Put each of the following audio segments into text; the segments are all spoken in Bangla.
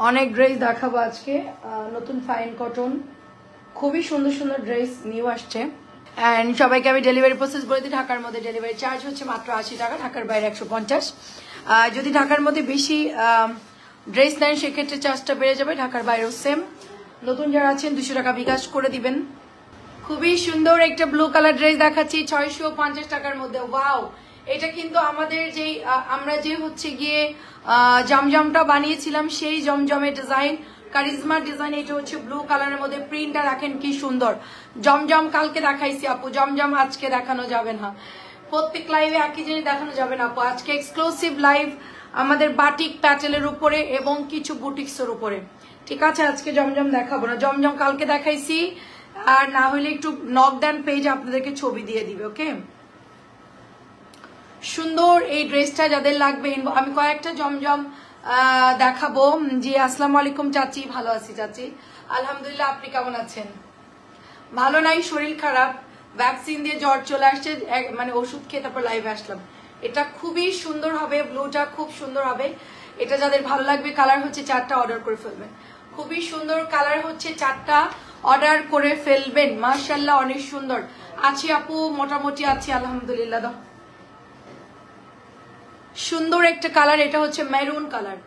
অনেক ড্রেস দেখাবো আজকে নতুন ফাইন কটন খুবই সুন্দর সুন্দর ড্রেস নিউ আসছে এন্ড সবাইকে আমি ডেলিভারি প্রসেস বলে দিই ঢাকার মধ্যে ডেলিভারি চার্জ হচ্ছে মাত্র 80 টাকা ঢাকার বাইরে 150 যদি ঢাকার মধ্যে বেশি ড্রেস নেন সেক্ষেত্রে চার্জটা বেড়ে যাবে ঢাকার বাইরেও সেম নতুন যারা আছেন 200 টাকা বিকাশ করে দিবেন খুবই সুন্দর একটা ব্লু কালার ড্রেস দেখাচ্ছি 650 টাকার মধ্যে ওয়াও এটা কিন্তু আমাদের যে আমরা যে হচ্ছে গিয়ে জমজমটা বানিয়েছিলাম সেই জমজমের ডিজাইন কারিজমা ডিজাইন এটা হচ্ছে ব্লু কালারের মধ্যে প্রিন্টটা রাখেন কি সুন্দর জমজম কালকে দেখাইছি আপু জমজম আজকে দেখানো যাবে না প্রত্যেক লাইভে একই জিনিস দেখানো যাবে না আপু আজকে এক্সক্লুসিভ লাইভ আমাদের বাটিক প্যাটেলের উপরে এবং কিছু বুটিক্সের উপরে ঠিক আছে আজকে জমজম দেখাবো না জমজম কালকে দেখাইছি আর না হলে একটু নক দেন পেজ আপনাদেরকে ছবি দিয়ে দিবে ওকে সুন্দর এই ড্রেসটা যাদের লাগবে আমি কয়েকটা জমজম দেখাবো জি আসসালামু আলাইকুম চাচি ভালো আছি চাচি আলহামদুলিল্লাহ আপনি কেমন আছেন ভালো নাই শরীর খারাপ ভ্যাকসিন দিয়ে জ্বর চলে আসছে মানে ওষুধ খেয়ে তারপর লাইভে আসলাম এটা খুবই সুন্দর হবে ব্লুটা খুব সুন্দর হবে এটা যাদের ভালো লাগবে কালার হচ্ছে 4টা অর্ডার করে ফেলবেন খুবই সুন্দর কালার হচ্ছে 4টা অর্ডার করে ফেলবেন মাশাআল্লাহ অনেক সুন্দর আছি আপু মোটামুটি আছি আলহামদুলিল্লাহ দাও সুন্দর একটা কালার এটা হচ্ছে মেরুন কালার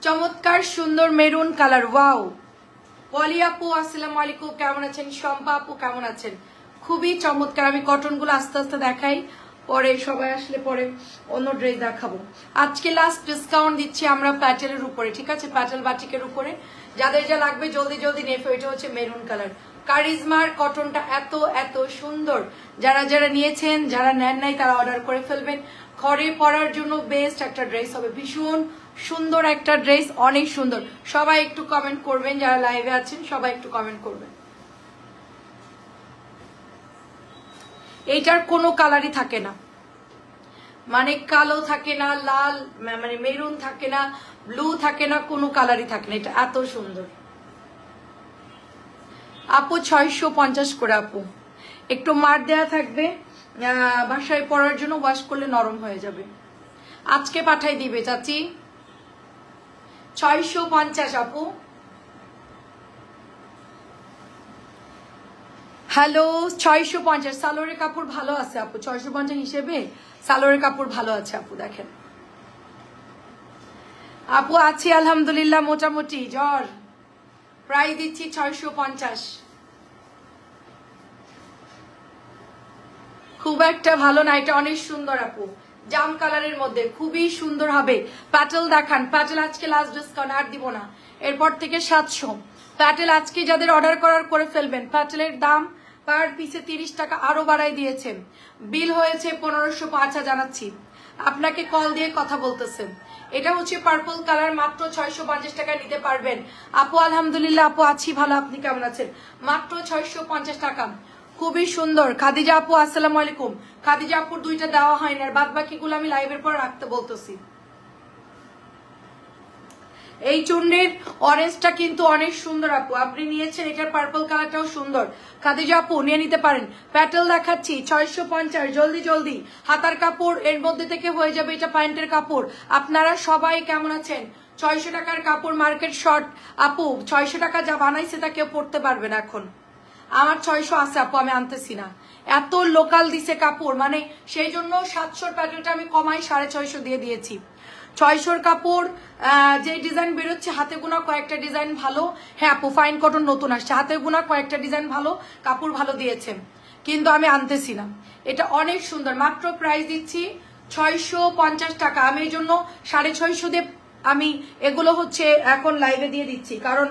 চমৎকার সুন্দর মেরুন কালার ওয়াও পলি আপু আসসালামু আলাইকুম কেমন আছেন শম্পা আপু কেমন আছেন খুবই চমৎকার আমি কটনগুলো আস্তে আস্তে দেখাই পরে সবাই আসলে পরে অন্য ড্রেস দেখাবো আজকে লাস্ট ডিসকাউন্ট দিচ্ছি আমরা প্যাটেলের উপরে ঠিক আছে প্যাটেল বাটিকের উপরে যাদের যা লাগবে জলদি জলদি নিয়ে এটা হচ্ছে মেরুন কালার কারিজমার কটনটা এত এত সুন্দর যারা যারা নিয়েছেন যারা নেন নাই তারা অর্ডার করে ফেলবেন ঘরে পরার জন্য বেস্ট একটা ড্রেস হবে ভীষণ সুন্দর একটা ড্রেস অনেক সুন্দর সবাই একটু কমেন্ট করবেন যারা লাইভে আছেন সবাই একটু কমেন্ট করবেন এইটার কোনো কালারই থাকে না মানে কালো থাকে না লাল মানে মেরুন থাকে না ব্লু থাকে না কোনো কালারই থাকে না এটা এত সুন্দর আপু 650 করে আপু একটু মার দেয়া থাকবে বাসায় পরার জন্য ওয়াশ করলে নরম হয়ে যাবে আজকে পাঠাই দিবে চাচি 650 আপু হ্যালো 650 সালোয়ারের কাপড় ভালো আছে আপু 650 হিসেবে সালোয়ারের কাপড় ভালো আছে আপু দেখেন আপু আছি আলহামদুলিল্লাহ মোটামুটি জ্বর প্রাইস দিচ্ছি 650 খুব একটা ভালো না এটা অনেক সুন্দর আপু জাম কালারের মধ্যে খুবই সুন্দর হবে প্যাটেল দেখান প্যাটেল আজকে লাস্ট ডিসকাউন্ট আর দিব না এরপর থেকে 700 প্যাটেল আজকে যাদের অর্ডার করার করে ফেলবেন প্যাটেলের দাম পার পিসে 30 টাকা আরো বাড়াই দিয়েছেন বিল হয়েছে 1505 জানাচ্ছি আপনাকে কল দিয়ে কথা বলতেছেন এটা হচ্ছে পার্পল কালার মাত্র 650 টাকা নিতে পারবেন আপু আলহামদুলিল্লাহ আপু আছি ভালো আপনি কেমন আছেন মাত্র 650 টাকা খুবই সুন্দর খাদিজা আপু আসসালামু আলাইকুম খাদিজা আপুর দুইটা দেওয়া হয় না আর বাদ বাকিগুলো আমি লাইভের পর রাখতে বলতেছি এই চুন্ডির অরেঞ্জটা কিন্তু অনেক সুন্দর আপু আপনি নিয়েছেন এটার পার্পল কালারটাও সুন্দর খাদিজা আপু নিয়ে নিতে পারেন প্যাটেল দেখাচ্ছি 650 জলদি জলদি হাতার কাপড় এর মধ্যে থেকে হয়ে যাবে এটা প্যান্টের কাপড় আপনারা সবাই কেমন আছেন 600 টাকার কাপড় মার্কেট শর্ট আপু 600 টাকা যা বানাইছে তা কেউ পড়তে পারবে না এখন আমার 600 আছে আপু আমি আনতেছি না এত লোকাল দিছে কাপড় মানে সেই জন্য 700 প্যাটেলটা আমি কমাই 650 দিয়ে দিয়েছি 600 কাপড় যে ডিজাইন বেরোচ্ছে হাতে গোনা কয়েকটা ডিজাইন ভালো হ্যাঁ আপু ফাইন কটন নতুন আসছে হাতে গোনা কয়েকটা ডিজাইন ভালো কাপড় ভালো দিয়েছে কিন্তু আমি আনতেছি না এটা অনেক সুন্দর মাত্র প্রাইস দিচ্ছি 650 টাকা আমি এই জন্য 650 দিয়ে আমি এগুলো হচ্ছে এখন লাইভে দিয়ে দিচ্ছি কারণ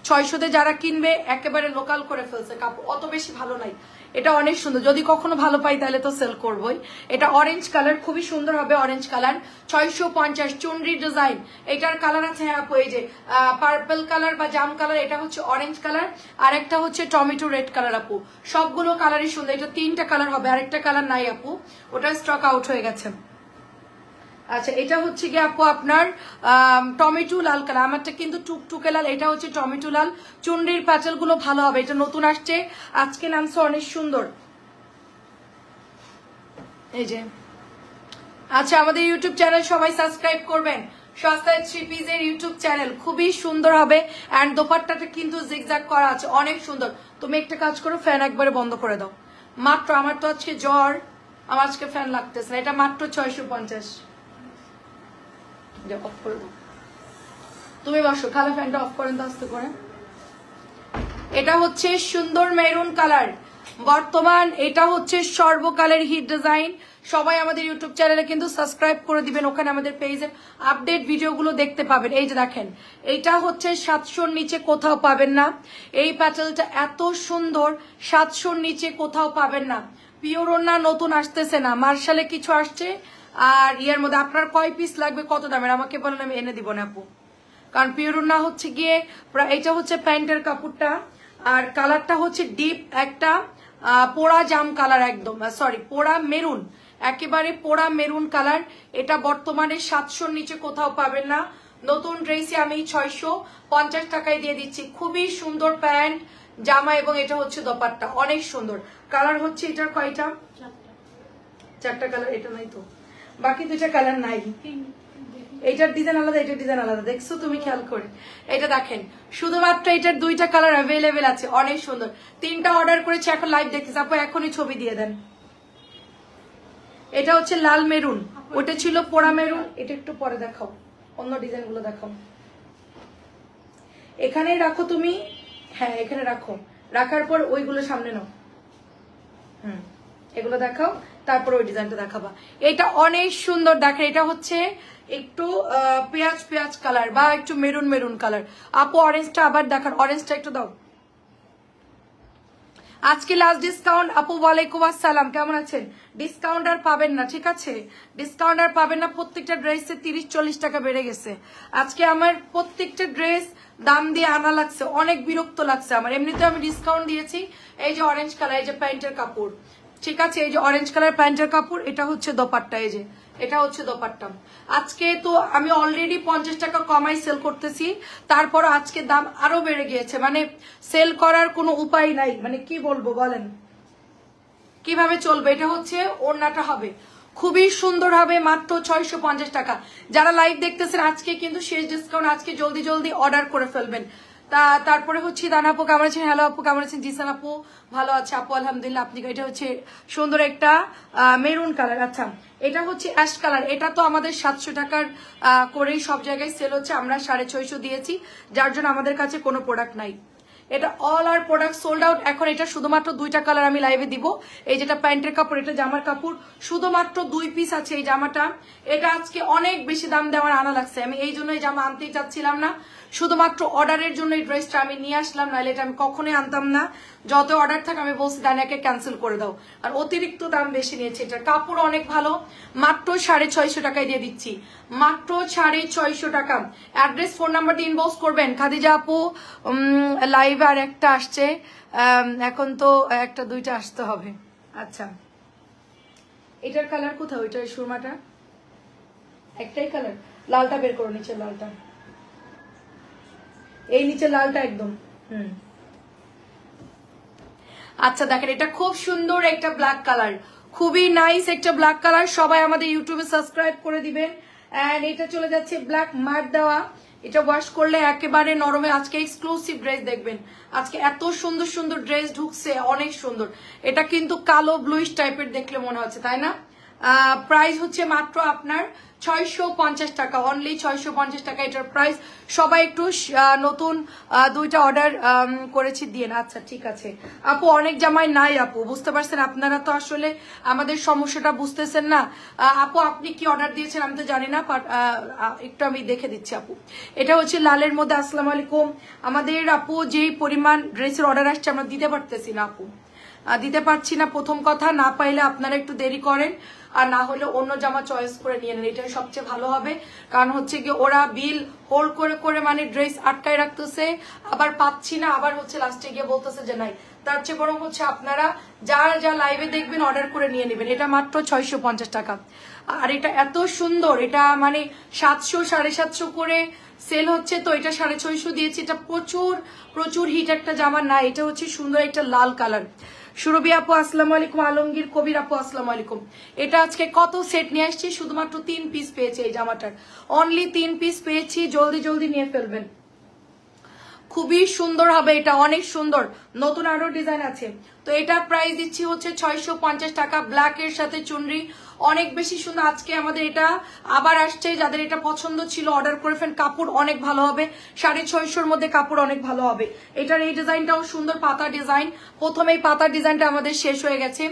600 যারা কিনবে একেবারে লোকাল করে ফেলছে কাপড় অত বেশি ভালো নাই এটা অনেক সুন্দর যদি কখনো ভালো পাই তাহলে তো সেল করবই এটা অরেঞ্জ কালার খুবই সুন্দর হবে অরেঞ্জ কালার 650 চুনরি ডিজাইন এটার কালার আছে হ্যাঁ আপু এই যে পার্পল কালার বা জাম কালার এটা হচ্ছে অরেঞ্জ কালার আর একটা হচ্ছে টমেটো রেড কালার আপু সবগুলো কালারই সুন্দর এটা 3টা কালার হবে আরেকটা কালার নাই আপু ওটা স্টক আউট হয়ে গেছে আচ্ছা এটা হচ্ছে কি আপু আপনার টমেটো লাল কালার আমারটা কিন্তু টুকটুকে লাল এটা হচ্ছে টমেটো লাল চুনরির প্যাটেল গুলো ভালো হবে এটা নতুন আসছে আজকে নামছে অনেক সুন্দর এই যে আচ্ছা আমাদের ইউটিউব চ্যানেল সবাই সাবস্ক্রাইব করবেন সস্তায় থ্রি পিসের ইউটিউব চ্যানেল, খুবই সুন্দর হবে। অ্যান্ড দোপাট্টাটা কিন্তু জিগজ্যাগ করা আছে, অনেক সুন্দর। তুমি একটা কাজ করো, ফ্যান একবারে বন্ধ করে দাও। মাত্র, আমার তো আজকে জ্বর, আমার আজকে ফ্যান লাগতেছে না। এটা মাত্র 650। অফ করে দাও, তুমি বসো। খালা ফ্যানটা অফ করেন তো আস্তে করে। এটা হচ্ছে সুন্দর মেরুন কালার, বর্তমান এটা হচ্ছে সর্বকালের হিট ডিজাইন। সবাই আমাদের ইউটিউব চ্যানেলে কিন্তু সাবস্ক্রাইব করে দিবেন, ওখানে আমাদের পেজের আপডেট ভিডিওগুলো দেখতে পাবেন। এই যে দেখেন, এইটা হচ্ছে 700-র নিচে কোথাও পাবেন না। এই প্যাটেলটা এত সুন্দর, 700-র নিচে কোথাও পাবেন না। পিওর ওড়না নতুন আসতেছে না, মার্শালে কিছু আসছে। আর ইয়ার মধ্যে আপনার কয় পিস লাগবে, কত দামের আমাকে বলেন, আমি এনে দিব না আপু। কারণ পিওর ওড়না হচ্ছে গিয়ে, এটা হচ্ছে প্যান্টের কাপড়টা, আর কালারটা হচ্ছে ডিপ একটা পোড়া জাম কালার, একদম সরি পোড়া মেরুন, একেবারে পোড়া মেরুন কালার। এটা বর্তমানে 700-র নিচে কোথাও পাবেন না। নতুন ড্রেসে আমি 650 টাকায় দিয়ে দিচ্ছি। খুবই সুন্দর প্যান্ট, জামা, এবং এটা হচ্ছে দোপাট্টা, অনেক সুন্দর। কালার হচ্ছে এটার কয়টা, 4টা কালার। এটা নাই তো, বাকি 2টা কালার নাই। এইটার ডিজাইন আলাদা, এটার ডিজাইন আলাদা, দেখছো তুমি খেয়াল করে। এটা দেখেন, শুধুমাত্র এটার 2টা কালার অ্যাভেলেবেল আছে, অনেক সুন্দর। 3টা অর্ডার করেছি, এখন লাইভ দেখতেছি। আপু এখনই ছবি দিয়ে দেন। এটা হচ্ছে লাল মেরুন, ওটা ছিল পোড়া মেরুন। এটা একটু পরে দেখাও, অন্য ডিজাইন গুলো দেখাও। এখানে রাখো তুমি, হ্যাঁ এখানে রাখো। রাখার পর ওইগুলো সামনে নাও। এগুলো দেখাও, তারপর ওই ডিজাইনটা দেখাবা। এটা অনেক সুন্দর। দেখেন, এটা হচ্ছে একটু পেঁয়াজ পেঁয়াজ কালার বা একটু মেরুন মেরুন কালার। আপু অরেঞ্জটা আবার দেখান, অরেঞ্জটা একটু দাও। আজকে লাস্ট ডিসকাউন্ট। আপু ওয়ালাইকুম আসসালাম, কেমন আছেন? ডিসকাউন্ট আর পাবেন না, ঠিক আছে? ডিসকাউন্ট আর পাবেন না। প্রত্যেকটা ড্রেসে 30-40 টাকা বেড়ে গেছে। আজকে আমার প্রত্যেকটা ড্রেস দাম দিয়ে আনা লাগছে, অনেক বিরক্ত লাগছে আমার। এমনিতে আমি ডিসকাউন্ট দিয়েছি। এই যে অরেঞ্জ কালার, এই যে প্যান্টের কাপড়, ঠিক আছে? এই যে অরেঞ্জ কালার প্যান্টের কাপড়, এটা হচ্ছে দোপাট্টা। এই যে এটা হচ্ছে দোপাট্টা। আজকে তো আমি অলরেডি 50 টাকা কমাই সেল করতেছি, তারপর আজকে দাম আরো বেড়ে গিয়েছে। মানে সেল করার কোনো উপায় নাই, মানে কি বলবো বলেন, কিভাবে চলবে? এটা হচ্ছে ওড়নাটা হবে, খুবই সুন্দর হবে, মাত্র 650 টাকা। যারা লাইভ দেখতেছেন আজকে কিন্তু শেষ ডিসকাউন্ট, আজকে জলদি জলদি অর্ডার করে ফেলবেন। তারপরে হচ্ছে দানা আপু কেমন আছেন? হ্যালো আপু কেমন আছেন? জিসান আপু ভালো আছে আপু, আলহামদুলিল্লাহ। আপনি, এটা হচ্ছে সুন্দর একটা মেরুন কালার। আচ্ছা, এটা হচ্ছে অ্যাশ কালার। এটা তো আমাদের 700 টাকার করেই সব জায়গায় সেল হচ্ছে, আমরা 650 দিয়েছি, যার জন্য আমাদের কাছে কোনো প্রোডাক্ট নাই। এটা অল আর প্রোডাক্ট সোল্ড আউট। এখন এটা শুধুমাত্র 2টা কালার আমি লাইভে দিব। এই যেটা প্যান্টের কাপড়, এটা জামার কাপড়, শুধুমাত্র 2 পিস আছে এই জামাটা। এটা আজকে অনেক বেশি দাম দেওয়ার আনা লাগছে, আমি এই জন্য এই জামা আনতেই চাচ্ছিলাম না। শুধুমাত্র অর্ডারের জন্য এই ড্রেসটা আমি নিয়ে আসলাম, নাহলে এটা আমি কখনোই আনতাম না। যত অর্ডার থাকে আমি বলছি দানিয়াকে ক্যান্সেল করে দাও, আর অতিরিক্ত দাম বেশি নিয়েছে। এটার কাপড় অনেক ভালো, মাত্র 650 টাকায় দিয়ে দিচ্ছি, মাত্র 650 টাকা। অ্যাড্রেস ফোন নাম্বার দিয়ে ইনবক্স করবেন। খাদিজা আপু লাইভ আর একটা আসছে, এখন তো 1-2টা আসতে হবে। আচ্ছা, এটার কালার কোথাও, এটার সুরমাটা একটাই কালার, লালটা বের করো, নিচে লালটা, এই নিচে লালটা একদম। আচ্ছা দেখেন, এটা খুব সুন্দর একটা ব্ল্যাক কালার, খুবই নাইস একটা ব্ল্যাক কালার। সবাই আমাদের ইউটিউবে সাবস্ক্রাইব করে দিবেন। এন্ড এটা চলে যাচ্ছে ব্ল্যাক মার্ক দেওয়া, এটা ওয়াশ করলে একেবারে নরমে। আজকে এক্সক্লুসিভ ড্রেস দেখবেন, আজকে এত সুন্দর সুন্দর ড্রেস ঢুকছে, অনেক সুন্দর। এটা কিন্তু কালো ব্লুইশ টাইপের দেখলে মনে হচ্ছে, তাই না? প্রাইস হচ্ছে মাত্র আপনার 650 টাকা, অনলি 650 টাকা এটার প্রাইস। সবাই একটু নতুন 2টা অর্ডার করেছি দিয়ে না। আচ্ছা ঠিক আছে আপু, অনেক জামাই নাই আপু, বুঝতে পারছেন? আপনারা তো আসলে আমাদের সমস্যাটা বুঝতেছেন না। আপু আপনি কি অর্ডার দিয়েছেন আমি তো জানি না, একটু আমি দেখে দিচ্ছি আপু। এটা হচ্ছে লালের মধ্যে। আসসালামু আলাইকুম। আমাদের আপু যেই পরিমাণ ড্রেসের অর্ডার আসছে আমরা দিতে পারতেছি না আপু, দিতে পারছি না। প্রথম কথা, না পাইলে আপনারা একটু দেরি করেন, আর না হলে অন্য জামা চয়েস করে নিয়ে নেন, এটাই সবচেয়ে ভালো হবে। কারণ হচ্ছে কি, ওরা বিল হোল্ড করে করে মানে ড্রেস আটকায় রাখতেছে, আবার পাচ্ছি না, আবার হচ্ছে লাস্টে গিয়ে বলতেছে যে নাই। তার চেয়ে বরং হচ্ছে আপনারা যা লাইভে দেখবেন অর্ডার করে নিয়ে নেবেন। এটা মাত্র 650 টাকা। আর এটা এত সুন্দর, এটা মানে 700 750 করে সেল হচ্ছে, তো এটা 650 দিয়েছি। এটা প্রচুর প্রচুর হিট একটা জামা না, এটা হচ্ছে সুন্দর একটা লাল কালার, সুরভি আপু আসসালামু আলাইকুম, আলমগীর কবির আপু আসসালামু আলাইকুম। এটা আজকে কত সেট নিয়ে আসছি, শুধুমাত্র 3 পিস পেয়েছি এই জামাটার, অনলি 3 পিস পেয়েছি, জলদি জলদি নিয়ে ফেলবেন। খুবই সুন্দর হবে এটা, অনেক সুন্দর, নতুন আরো ডিজাইন আছে। তো এটা প্রাইস দিচ্ছি হচ্ছে 650 টাকা, ব্ল্যাক এর সাথে চুনরি, অনেক বেশি সুন্দর। আজকে আমাদের এটা আবার আসছে, যাদের এটা পছন্দ ছিল অর্ডার করে ফেন, কাপড় অনেক ভালো হবে, 650-র মধ্যে কাপড় অনেক ভালো হবে। এটার এই ডিজাইনটাও সুন্দর, পাতা ডিজাইন, প্রথমেই পাতা ডিজাইনটা আমাদের শেষ হয়ে গেছে।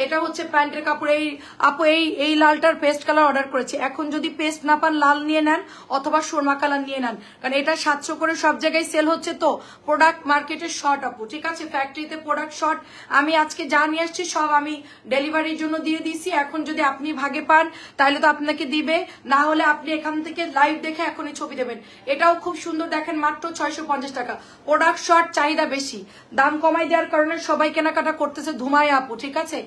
এটা হচ্ছে প্যান্টের কাপড়। এই আপু এই লালটার পেস্ট কালার অর্ডার করেছে, এখন যদি পেস্ট না পান লাল নিয়ে নেন অথবা সুরমা কালার নিয়ে নেন, কারণ এটা 700 করে সব জায়গায় সেল হচ্ছে, তো প্রোডাক্ট মার্কেটের শর্ট আপু, ঠিক আছে, ফ্যাক্টরিতে প্রোডাক্ট শর্ট। আমি আজকে যা নিয়ে আসছি সব আমি ডেলিভারির জন্য দিয়ে দিছি, এখন যদি আপনি ভাগে পান তাহলে তো আপনাকে দিবে, না হলে আপনি এখান থেকে লাইভ দেখে এখনই ছবি দেবেন। এটাও খুব সুন্দর, দেখেন মাত্র 650 টাকা, প্রোডাক্ট শর্ট, চাহিদা বেশি, দাম কমাই দেওয়ার কারণে সবাই কেনাকাটা করতেছে ধুমায় আপু, ঠিক আছে।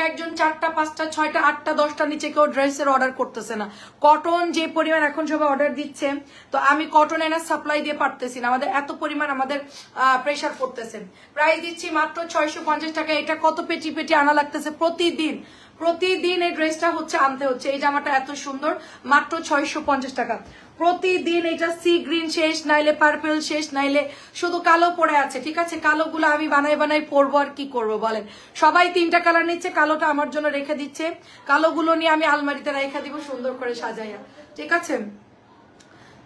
একজন 4টা 5টা 6টা 8টা 10টা নিচে কেউ ড্রেসের অর্ডার করতেছে না। কটন যে পরিমাণ এখন সবাই অর্ডার দিচ্ছে, তো আমি কটন এনার সাপ্লাই দিয়ে পারতেছি না, আমাদের এত পরিমাণ আমাদের প্রেশার পড়তেছে। প্রাইস দিচ্ছি মাত্র 650 টাকা। এটা কত পেটি পেটি আনা লাগতেছে প্রতিদিন, প্রতিদিন এই ড্রেসটা হচ্ছে আনতে হচ্ছে। এই জামাটা এত সুন্দর, মাত্র 650 টাকা প্রতিদিন। এটা সি গ্রিন শেষ, নাইলে পার্পল শেষ, নাইলে শুধু কালো পড়ে আছে, ঠিক আছে। কালো গুলো আমি বানাই বানাই পরবো, আর কি করবো বলেন। সবাই 3টা কালার নিচ্ছে, কালোটা আমার জন্য রেখে দিচ্ছে, কালো গুলো নিয়ে আমি আলমারিতে রেখে দিব সুন্দর করে সাজাইয়া, ঠিক আছে।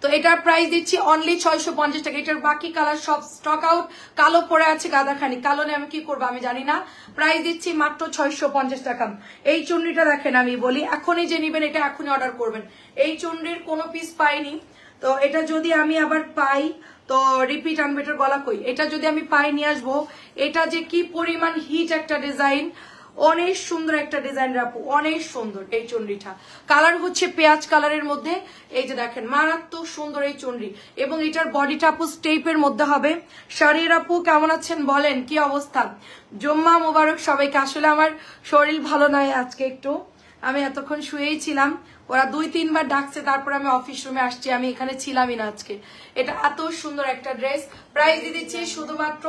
তো এটার প্রাইস দিচ্ছি অনলি 650 টাকা। এটার বাকি কালার সব স্টক আউট, কালো পড়ে আছে গাদাখানি, কালো নিয়ে আমি কি করবো আমি জানি না। প্রাইস দিচ্ছি মাত্র 650 টাকা। এই চুনরিটা দেখেন, আমি বলি এখনই যে নিবেন এটা এখনই অর্ডার করবেন। এই চুনরির কোনো পিস পাইনি, তো এটা যদি আমি আবার পাই তো রিপিট আনবে। এটার গলা কই, এটা যদি আমি পাই নিয়ে আসবো। এটা যে কি পরিমাণ হিট একটা ডিজাইন, অনেক সুন্দর একটা ডিজাইন আপু, অনেক সুন্দর এই চুনরিটা। কালার হচ্ছে পেঁয়াজ কালারের মধ্যে, এই যে দেখেন মারাত্মক সুন্দর এই চুনরি, এবং এটার বডিটা আপু স্টেপের মধ্যে হবে। শাড়ির আপু কেমন আছেন বলেন, কি অবস্থা? জুম্মা মোবারক সবাইকে। আসলে আমার শরীর ভালো নয় আজকে একটু, আমি এতক্ষণ শুয়েই ছিলাম, ওরা 2-3 বার ডাকছে, তারপর আমি অফিস রুমে আসছি, আমি এখানে ছিলামই না আজকে। এটা এত সুন্দর একটা ড্রেস, প্রাইস দিয়ে দিচ্ছি শুধুমাত্র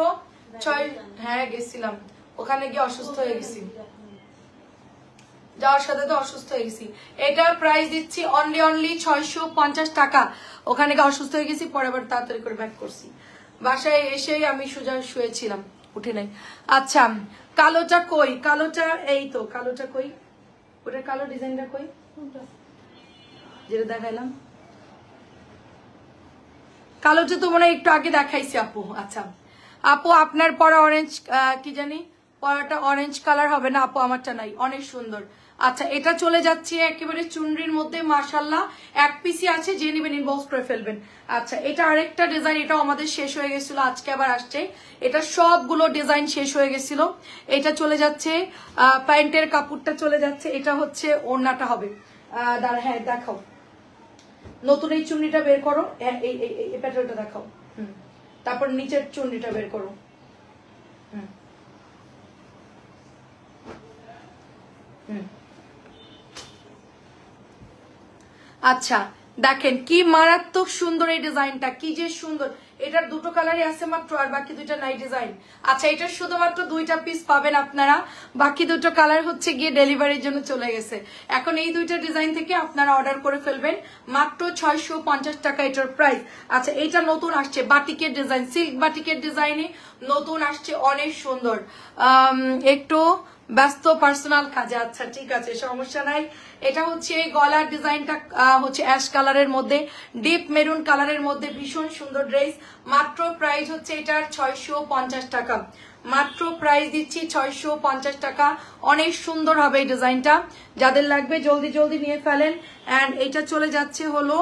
6। হ্যাঁ গেছিলাম, ওখানে গিয়ে অসুস্থ হয়ে গেছি, যাওয়ার সাথে তো অসুস্থ হয়ে গেছি। এটার প্রাইস দিচ্ছি অনলি 650 টাকা। ওখানে গিয়ে অসুস্থ হয়ে গেছি, পরে আবার তাড়াতাড়ি করে ব্যাক করছি, বাসায় এসেই আমি সোজা শুয়েছিলাম, উঠে নাই। আচ্ছা কালোটা কই, কালোটা এই তো, কালোটা কই, ওটার কালো ডিজাইনটা কই, যেটা দেখাইলাম কালোটা তো মনে হয় একটু আগে দেখাইছি আপু। আচ্ছা আপু আপনার পরা অরেঞ্জ, কি জানি পরাটা অরেঞ্জ কালার হবে না আপু, আমারটা নাই, অনেক সুন্দর। আচ্ছা এটা চলে যাচ্ছে একেবারে চুনরির মধ্যে, মাশাল্লাহ, এক পিসি আছে, যে নেবেন ইনবক্স করে ফেলবেন। আচ্ছা এটা আরেকটা ডিজাইন, এটাও আমাদের শেষ হয়ে গেছিল, আজকে আবার আসছে। এটা সবগুলো ডিজাইন শেষ হয়ে গেছিল। এটা চলে যাচ্ছে, প্যান্টের কাপড়টা চলে যাচ্ছে, এটা হচ্ছে ওড়নাটা হবে। দাঁড়া, হ্যাঁ দেখাও, নতুন এই চুনরিটা বের করো, এই প্যাটার্নটা দেখাও, তারপর নিচের চুনরিটা বের করো। আচ্ছা দেখেন কি মারাত্মক সুন্দর এই ডিজাইনটা, কি যে সুন্দর। এটার 2টো কালারই আছে মাত্র, আর বাকি 2টা নাই ডিজাইন। আচ্ছা এটার শুধুমাত্র 2টা পিস পাবেন আপনারা, বাকি 2টো কালার হচ্ছে গিয়ে ডেলিভারির জন্য চলে গেছে। এখন এই 2টা ডিজাইন থেকে আপনারা অর্ডার করে ফেলবেন, মাত্র 650 টাকা এটার প্রাইস। আচ্ছা এইটা নতুন আসছে, বাটিকের ডিজাইন, সিল্ক বাটিকের ডিজাইনে নতুন আসছে, অনেক সুন্দর। একটু ব্যস্ত পার্সোনাল কাজে, আচ্ছা ঠিক আছে সমস্যা নাই। এটা হচ্ছে গলার ডিজাইনটা হচ্ছে অ্যাশ কালারের মধ্যে, ডিপ মেরুন কালারের মধ্যে, ভীষণ সুন্দর ড্রেস। মাত্র প্রাইস হচ্ছে এটার 650 টাকা, মাত্র প্রাইস দিচ্ছি 650 টাকা। অনেক সুন্দর হবে এই ডিজাইনটা, যাদের লাগবে জলদি জলদি নিয়ে ফেলেন। অ্যান্ড এটা চলে যাচ্ছে হলো,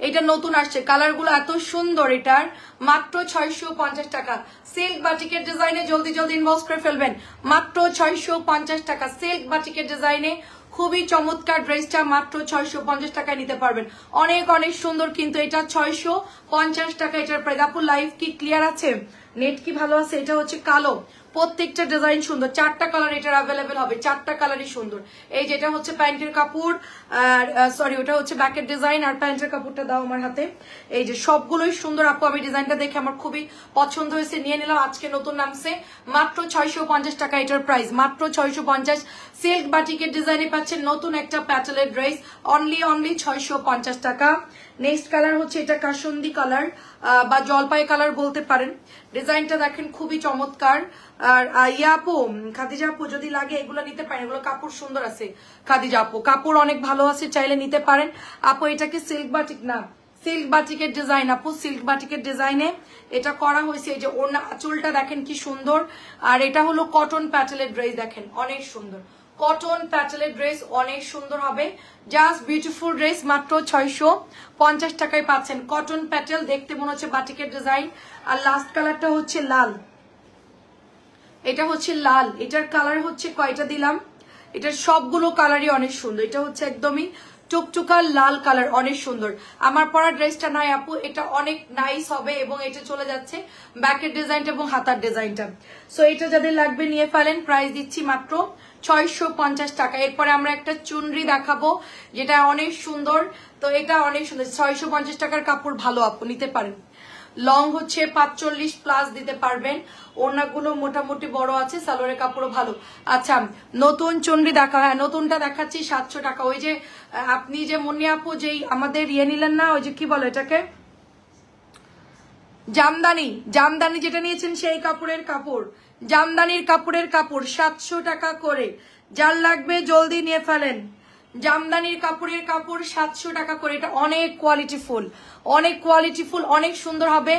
এটা নতুন আসছে, কালারগুলো এত সুন্দর, এটার মাত্র 650 টাকা। সিল্ক বাটিকের ডিজাইনে জলদি জলদি ইনবক্স করে ফেলবেন, মাত্র 650 টাকা। সিল্ক বাটিকের ডিজাইনে খুবই চমৎকার ড্রেসটা মাত্র 650 টাকায় নিতে পারবেন, অনেক অনেক সুন্দর। কিন্তু এটা 650 টাকা এটার প্রাইস। আপু লাইভ কি ক্লিয়ার আছে, নেট কি ভালো আছে? এটা হচ্ছে কালো, প্রত্যেকটা ডিজাইন সুন্দর, 4টা কালার এটার অ্যাভেলেবেল হবে, 4টা কালারই সুন্দর। এই যেটা হচ্ছে প্যান্টের কাপড়, আর সরি ওটা হচ্ছে ব্যাকের ডিজাইন, আর প্যান্টের কাপড়টা দাও আমার হাতে। এই যে সবগুলোই সুন্দর আপু, আমি ডিজাইনটা দেখে আমার খুবই পছন্দ হয়েছে, নিয়ে নিলাম। আজকে নতুন নামছে, মাত্র 650 টাকা এটার প্রাইস, মাত্র 650। সিল্ক বাটিকের ডিজাইনে পাচ্ছেন নতুন একটা প্যাটেলের ড্রেস, অনলি 650 টাকা। নেক্সট কালার হচ্ছে এটা কাসুন্দি কালার বা জলপাই কালার বলতে পারেন। ডিজাইনটা দেখেন খুবই চমৎকার। আর ইয়া আপু, খাদিজা আপু যদি লাগে এগুলো নিতে পারেন, এগুলো কাপড় সুন্দর আছে। খাদিজা আপু কাপড় অনেক ভালো আছে, চাইলে নিতে পারেন। আপু এটাকে সিল্ক বাটিক না, সিল্ক বাটিকের ডিজাইন আপু, সিল্ক বাটিকের ডিজাইনে এটা করা হয়েছে। এই যে ওড়না আঁচলটা দেখেন কি সুন্দর, আর এটা হলো কটন প্যাটেলের ড্রেস, দেখেন অনেক সুন্দর কটন প্যাটেলের ড্রেস, অনেক সুন্দর হবে। জাস্ট বিউটিফুল ড্রেস, মাত্র 650 টাকায় পাচ্ছেন। কটন প্যাটেল, দেখতে মনে হচ্ছে বাটিকের ডিজাইন। আর লাস্ট কালারটা হচ্ছে লাল, এটা হচ্ছে লাল, এটার কালার হচ্ছে কয়টা দিলাম, এটার সবগুলো কালারই অনেক সুন্দর। এটা হচ্ছে একদমই টুকটুকা লাল কালার, অনেক সুন্দর। আমার পরা ড্রেসটা নাই আপু, এটা অনেক নাইস হবে এবং এটা চলে যাচ্ছে ব্যাকের ডিজাইনটা এবং হাতার ডিজাইনটা। সো এটা যাদের লাগবে নিয়ে ফেলেন, প্রাইস দিচ্ছি মাত্র 650 টাকা। এরপরে আমরা একটা চুনরি দেখাবো যেটা অনেক সুন্দর, তো এটা অনেক সুন্দর, 650 টাকার কাপড়, ভালো আপু নিতে পারেন। লং হচ্ছে 45 প্লাস দিতে পারবেন, ওড়নাগুলো মোটামুটি বড় আছে, সালোয়ারের কাপড়ও ভালো। আচ্ছা নতুন চুনরি দেখা, হ্যাঁ নতুনটা দেখাচ্ছি 700 টাকা। ওই যে আপনি যে মনি আপু যেই আমাদের ইয়ে নিলেন না, ওই যে কি বলে এটাকে, জামদানি, জামদানি যেটা নিয়েছেন সেই কাপড়ের কাপড়, জামদানির কাপড়ের কাপড় 700 টাকা করে। যার লাগবে জলদি নিয়ে ফেলেন। জামদানির কাপড়ের কাপড় 700 টাকা করে। এটা অনেক কোয়ালিটিফুল, অনেক কোয়ালিটিফুল, অনেক সুন্দর হবে,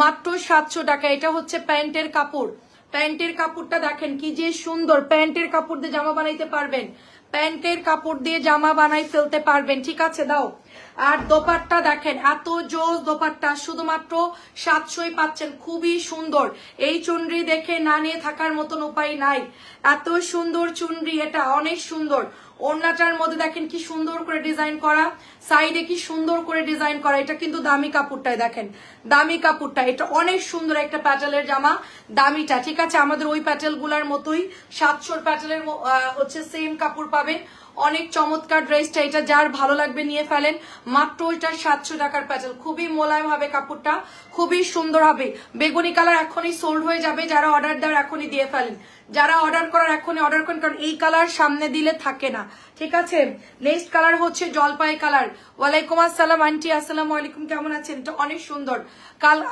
মাত্র 700 টাকা। এটা হচ্ছে প্যান্টের কাপড়, প্যান্টের কাপড়টা দেখেন কি যে সুন্দর, প্যান্টের কাপড় দিয়ে জামা বানাইতে পারবেন, প্যান্টের কাপড় দিয়ে জামা বানাই ফেলতে পারবেন, ঠিক আছে দাও। আর দোপাট্টা দেখেন এত জোস দোপাট্টা, শুধুমাত্র 700ই পাচ্ছেন, খুবই সুন্দর। এই চুনরি দেখে না নিয়ে থাকার মতন উপায় নাই, এত সুন্দর চুনরি, এটা অনেক সুন্দর। ওড়নাটার মধ্যে দেখেন কি সুন্দর করে ডিজাইন করা, সাইডে কি সুন্দর করে ডিজাইন করা। এটা কিন্তু দামি কাপড়টাই দেখেন, দামি কাপড়টা, এটা অনেক সুন্দর একটা প্যাটেলের জামা, দামিটা, ঠিক আছে। আমাদের ওই প্যাটেল গুলার মতোই 700 প্যাটেলের হচ্ছে সেম কাপড় পাবেন। অনেক চমৎকার ড্রেসটা, এটা যার ভালো লাগবে নিয়ে ফেলেন, মাত্র ওইটা 700 টাকার প্যাটেল, খুবই মোলায়েম হবে কাপড়টা, খুবই সুন্দর হবে। বেগুনি কালার এখনই সোল্ড হয়ে যাবে, যারা অর্ডার দেওয়ার এখনই দিয়ে ফেলেন, যারা অর্ডার করার এখনই অর্ডার করেন, কারণ এই কালার সামনে দিলে থাকে না, ঠিক আছে। নেক্সট কালার হচ্ছে জলপাই কালার। ওয়ালাইকুম আসসালাম আন্টি, আসসালামু আলাইকুম, কেমন আছেন? এটা অনেক সুন্দর,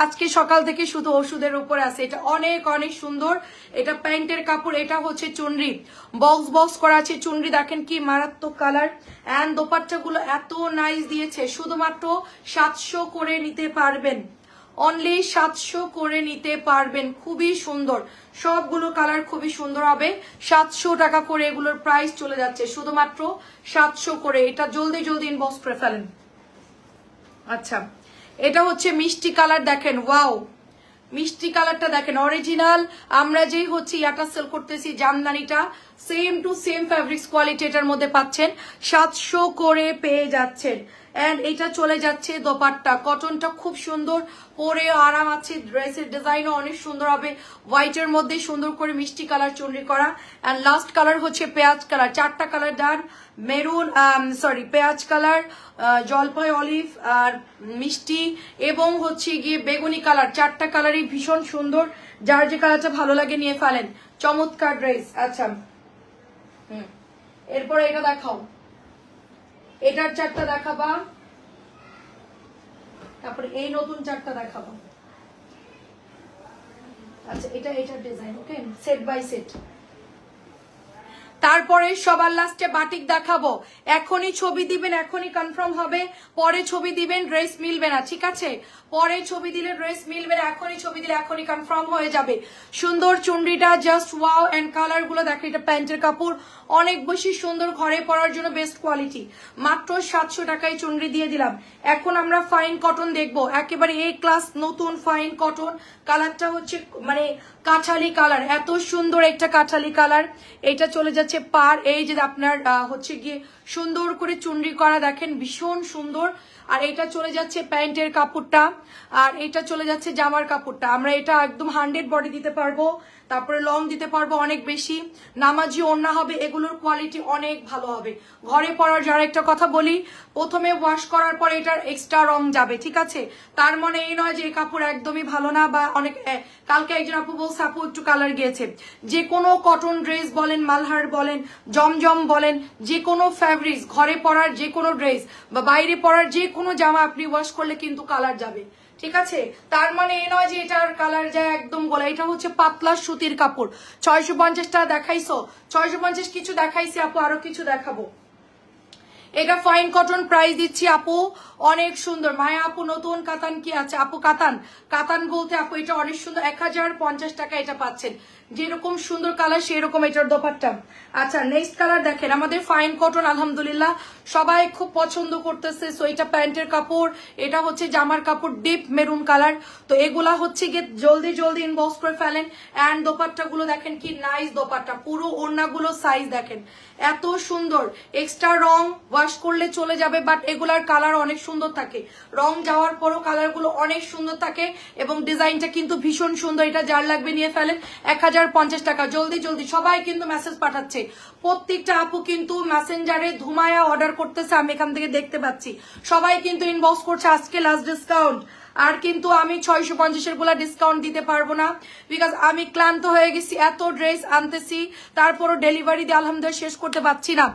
আজকে সকাল থেকে শুধু ওষুধের উপরে আছে, এটা অনেক অনেক সুন্দর। এটা প্যান্টের কাপড়, এটা হচ্ছে চুনরি, বক্স বক্স করা আছে চুনরি, দেখেন কি মারাত্মক কালার। এন্ড দোপাট্টা গুলো এত নাইস দিয়েছে, শুধুমাত্র 700 করে নিতে পারবেন, অনলি 700 করে নিতে পারবেন, খুবই সুন্দর। সবগুলো কালার খুবই সুন্দর হবে, 700 টাকা করে এগুলোর প্রাইস চলে যাচ্ছে, শুধুমাত্র 700 করে। এটা জলদি জলদি ইনবক্স করে ফেলেন। আচ্ছা এটা হচ্ছে মিষ্টি কালার, দেখেন ওয়াও, মিষ্টি কালারটা দেখেন অরিজিনাল। আমরা যেই হচ্ছে ইয়াটা সেল করতেছি জামদানিটা, same to same fabrics quality এটার মধ্যে পাচ্ছেন, 700 করে পেয়ে যাচ্ছেন। এন্ড এটা চলে যাচ্ছে দোপাট্টা, কটনটা খুব সুন্দর, পরে আরাম আছে, ড্রেসের ডিজাইনও অনেক সুন্দর হবে, হোয়াইটের মধ্যে সুন্দর করে মিষ্টি কালার চুনরি করা। এন্ড লাস্ট কালার হচ্ছে পেঁয়াজ কালার, 4টা কালার ডান, মেরুন সরি পেঁয়াজ কালার, জলপাই অলিভ আর মিষ্টি এবং হচ্ছে গিয়ে বেগুনি কালার, 4টা কালারই ভীষণ সুন্দর। যার যে কালারটা ভালো লাগে নিয়ে ফেলেন, চমৎকার ড্রেস। আচ্ছা এরপরে এটা দেখাও, এটার 4টা দেখাবা, তারপরে এই নতুন 4টা দেখাবা। আচ্ছা এটা এটার design, okay set by set. তারপরে সবার লাস্টে বাটিক দেখাবো, এখনই ছবি দিবেন, এখনই কনফার্ম হবে, পরে ছবি দিবেন ড্রেস মিলবে না, ঠিক আছে। পরে ছবি দিলে ড্রেস মিলবে না, এখনই ছবি দিলে এখনই কনফার্ম হয়ে যাবে। সুন্দর চুনরিটা জাস্ট ওয়াও, এন্ড কালার গুলো দেখো, এটা প্যান্টের কাপড় অনেক বেশি সুন্দর, ঘরে পরার জন্য বেস্ট কোয়ালিটি, মাত্র 700 টাকায় চুনরি দিয়ে দিলাম। এখন আমরা ফাইন কটন দেখবো, একেবারে এ ক্লাস নতুন ফাইন কটন। কালারটা হচ্ছে মানে কাঁঠালি কালার, এত সুন্দর একটা কাঁঠালি কালার। এটা চলে যাচ্ছে পার, এই যে আপনার হচ্ছে গিয়ে সুন্দর করে চুনরি করা, দেখেন ভীষণ সুন্দর। আর এটা চলে যাচ্ছে প্যান্টের কাপড়টা, আর এটা চলে যাচ্ছে জামার কাপড়টা। আমরা এটা একদম 100 বডি দিতে পারবো, তারপরে লং দিতে পারবো অনেক বেশি, নামাজি ওড়না হবে, এগুলোর কোয়ালিটি অনেক ভালো হবে। ঘরে পরার যার একটা কথা বলি, প্রথমে ওয়াশ করার পরে এটার এক্সট্রা রং যাবে, ঠিক আছে? তার মানে এই নয় যে এই কাপড় একদমই ভালো না, বা অনেক কালকে একজন আপু বলছে আপু একটু কালার গিয়েছে। যে কোনো কটন ড্রেস বলেন, মালহার বলেন, জমজম বলেন, যে কোনো ফ্যাব্রিক্স, ঘরে পরার যে কোনো ড্রেস বা বাইরে পরার যে কোনো জামা আপনি ওয়াশ করলে কিন্তু কালার যাবে, ঠিক আছে? তার মানে এই নয় যে এটার কালার যায় একদম গোলা। এটা হচ্ছে পাতলা সুতির কাপড়। 650 টাকা দেখাইছো, 650 কিছু দেখাইছি আপু, আরো কিছু দেখাবো। এটা ফাইন কটন, প্রাইস দিচ্ছি আপু অনেক সুন্দর। মায়া আপু নতুন কাতান কি আছে আপু? কাতান, কাতান বলতে আপু এটা অনেক সুন্দর, 1050 টাকা এটা পাচ্ছেন। যেরকম সুন্দর কালার সেরকম এটার দোপাট্টা। আচ্ছা নেক্সট কালার দেখেন, আমাদের ফাইন কটন আলহামদুলিল্লাহ সবাই খুব পছন্দ করতেছে। সো এটা প্যান্টের কাপড়, এটা হচ্ছে জামার কাপড়, ডিপ মেরুন কালার। তো এগুলা হচ্ছে গিয়ে জলদি জলদি ইনবক্স করে ফেলেন। অ্যান্ড দোপাট্টা গুলো দেখেন কি নাইস দোপাট্টা, পুরো ওড়নাগুলো সাইজ দেখেন এত সুন্দর। এক্সট্রা রং ওয়াশ করলে চলে যাবে, বাট এগুলার কালার অনেক সুন্দর থাকে, রং যাওয়ার পরও কালার গুলো অনেক সুন্দর থাকে এবং ডিজাইনটা কিন্তু ভীষণ সুন্দর। এটা যার লাগবে নিয়ে ফেলেন, 1050 টাকা। জলদি জলদি সবাই কিন্তু মেসেজ পাঠাচ্ছে, প্রত্যেকটা আপু কিন্তু মেসেঞ্জারে ধুমায়া অর্ডার করতেছে, আমি এখান থেকে দেখতে পাচ্ছি সবাই কিন্তু ইনবক্স করছে আজকে লাস্ট ডিসকাউন্ট। আর কিন্তু আমি 650 গুলা ডিসকাউন্ট দিতে পারবো না, বিকজ আমি ক্লান্ত হয়ে গেছি, এত ড্রেস আনতেছি তারপরও ডেলিভারি দিয়ে আলহামদুলিল্লাহ শেষ করতে পারছি না।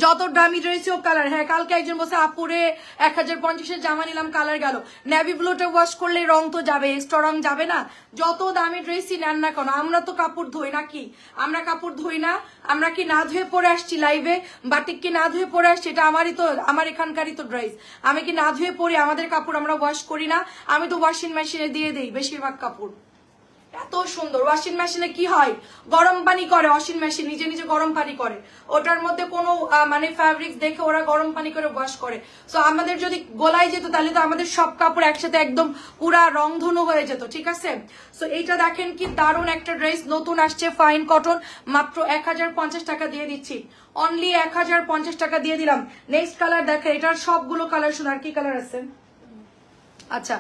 যত দামি ড্রেস হোক কালার। হ্যাঁ কালকে একজন বলছে আপুরে 1050 জামা নিলাম কালার গেল। নেভি ব্লুটা ওয়াশ করলে রং তো যাবে, এক্সট্রা রং যাবে না। যত দামি ড্রেসই নেন না কেন, আমরা তো কাপড় ধুই না কি? আমরা কাপড় ধুই না? আমরা কি না ধুয়ে পরে আসছি লাইভে? বাটিক কি না ধুয়ে পরে আসছি? এটা আমারই তো, আমার এখানকারই তো ড্রেস। আমি কি না ধুয়ে পরি? আমাদের কাপড় আমরা ওয়াশ করি না, আমি তো ওয়াশিং মেশিনে দিয়ে দিই বেশিরভাগ কাপড়। এত সুন্দর। ওয়াশিং মেশিনে কি হয়, গরম পানি করে, ওয়াশিং মেশিন নিজে নিজে গরম পানি করে, ওটার মধ্যে কোনো মানে ফ্যাব্রিক্স দেখে ওরা গরম পানি করে ওয়াশ করে। সো আমাদের যদি গোলায় যেত তাহলে তো আমাদের সব কাপড় একসাথে একদম পুরা রংধনু হয়ে যেত, ঠিক আছে? সো এইটা দেখেন কি দারুণ একটা ড্রেস, নতুন আসছে ফাইন কটন, মাত্র 1050 টাকা দিয়ে দিচ্ছি, অনলি 1050 টাকা দিয়ে দিলাম। নেক্সট কালার দেখেন, এটার সবগুলো কালার শুনে। আর কি কালার আছে? আচ্ছা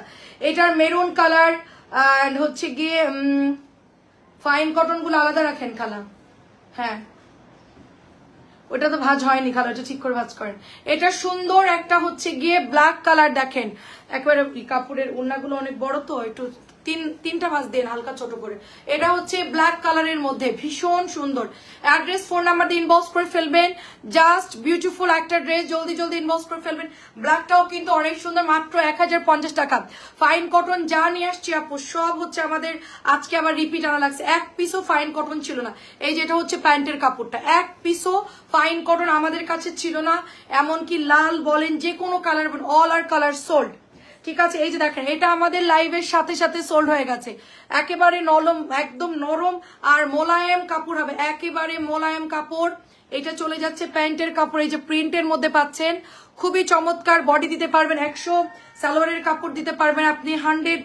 এটার মেরুন কালার এন্ড হচ্ছে গিয়ে ফাইন কটন গুলো আলাদা রাখেন খালা। হ্যাঁ ওটা তো ভাঁজ হয়নি খালা, ওটা ঠিক করে ভাঁজ করেন। এটা সুন্দর একটা হচ্ছে গিয়ে ব্ল্যাক কালার দেখেন, একবারে কাপড়ের ওড়নাগুলো অনেক বড় তো, একটু তিনটা ভাঁজ দেন হালকা ছোট করে। এটা হচ্ছে ব্ল্যাক কালারের মধ্যে ভীষণ সুন্দর। অ্যাড্রেস ফোন নাম্বার দিয়ে ইনবক্স করে ফেলবেন, জাস্ট বিউটিফুল একটা ড্রেস, জলদি জলদি ইনবক্স করে ফেলবেন। ব্ল্যাকটাও কিন্তু অনেক সুন্দর, মাত্র 1050 টাকা। ফাইন কটন যা নিয়ে আসছি আপু সব হচ্ছে আমাদের আজকে আবার রিপিট আনা লাগছে, এক পিসও ফাইন কটন ছিল না। এই যেটা হচ্ছে প্যান্টের কাপড়টা, এক পিসও ফাইন কটন আমাদের কাছে ছিল না। এমনকি লাল বলেন যে কোনো কালার বলেন, অল আর কালার সোল্ড, ঠিক আছে? এই যে দেখেন এটা আমাদের লাইভের সাথে সাথে সোল্ড হয়ে গেছে। একেবারে নরম, একদম নরম আর মোলায়েম কাপড় হবে, একেবারে মোলায়েম কাপড়। এটা চলে যাচ্ছে প্যান্টের কাপড়, এই যে প্রিন্টের মধ্যে পাচ্ছেন, খুবই চমৎকার। বডি দিতে পারবেন 100, সালোয়ারের কাপড় দিতে পারবেন আপনি 100,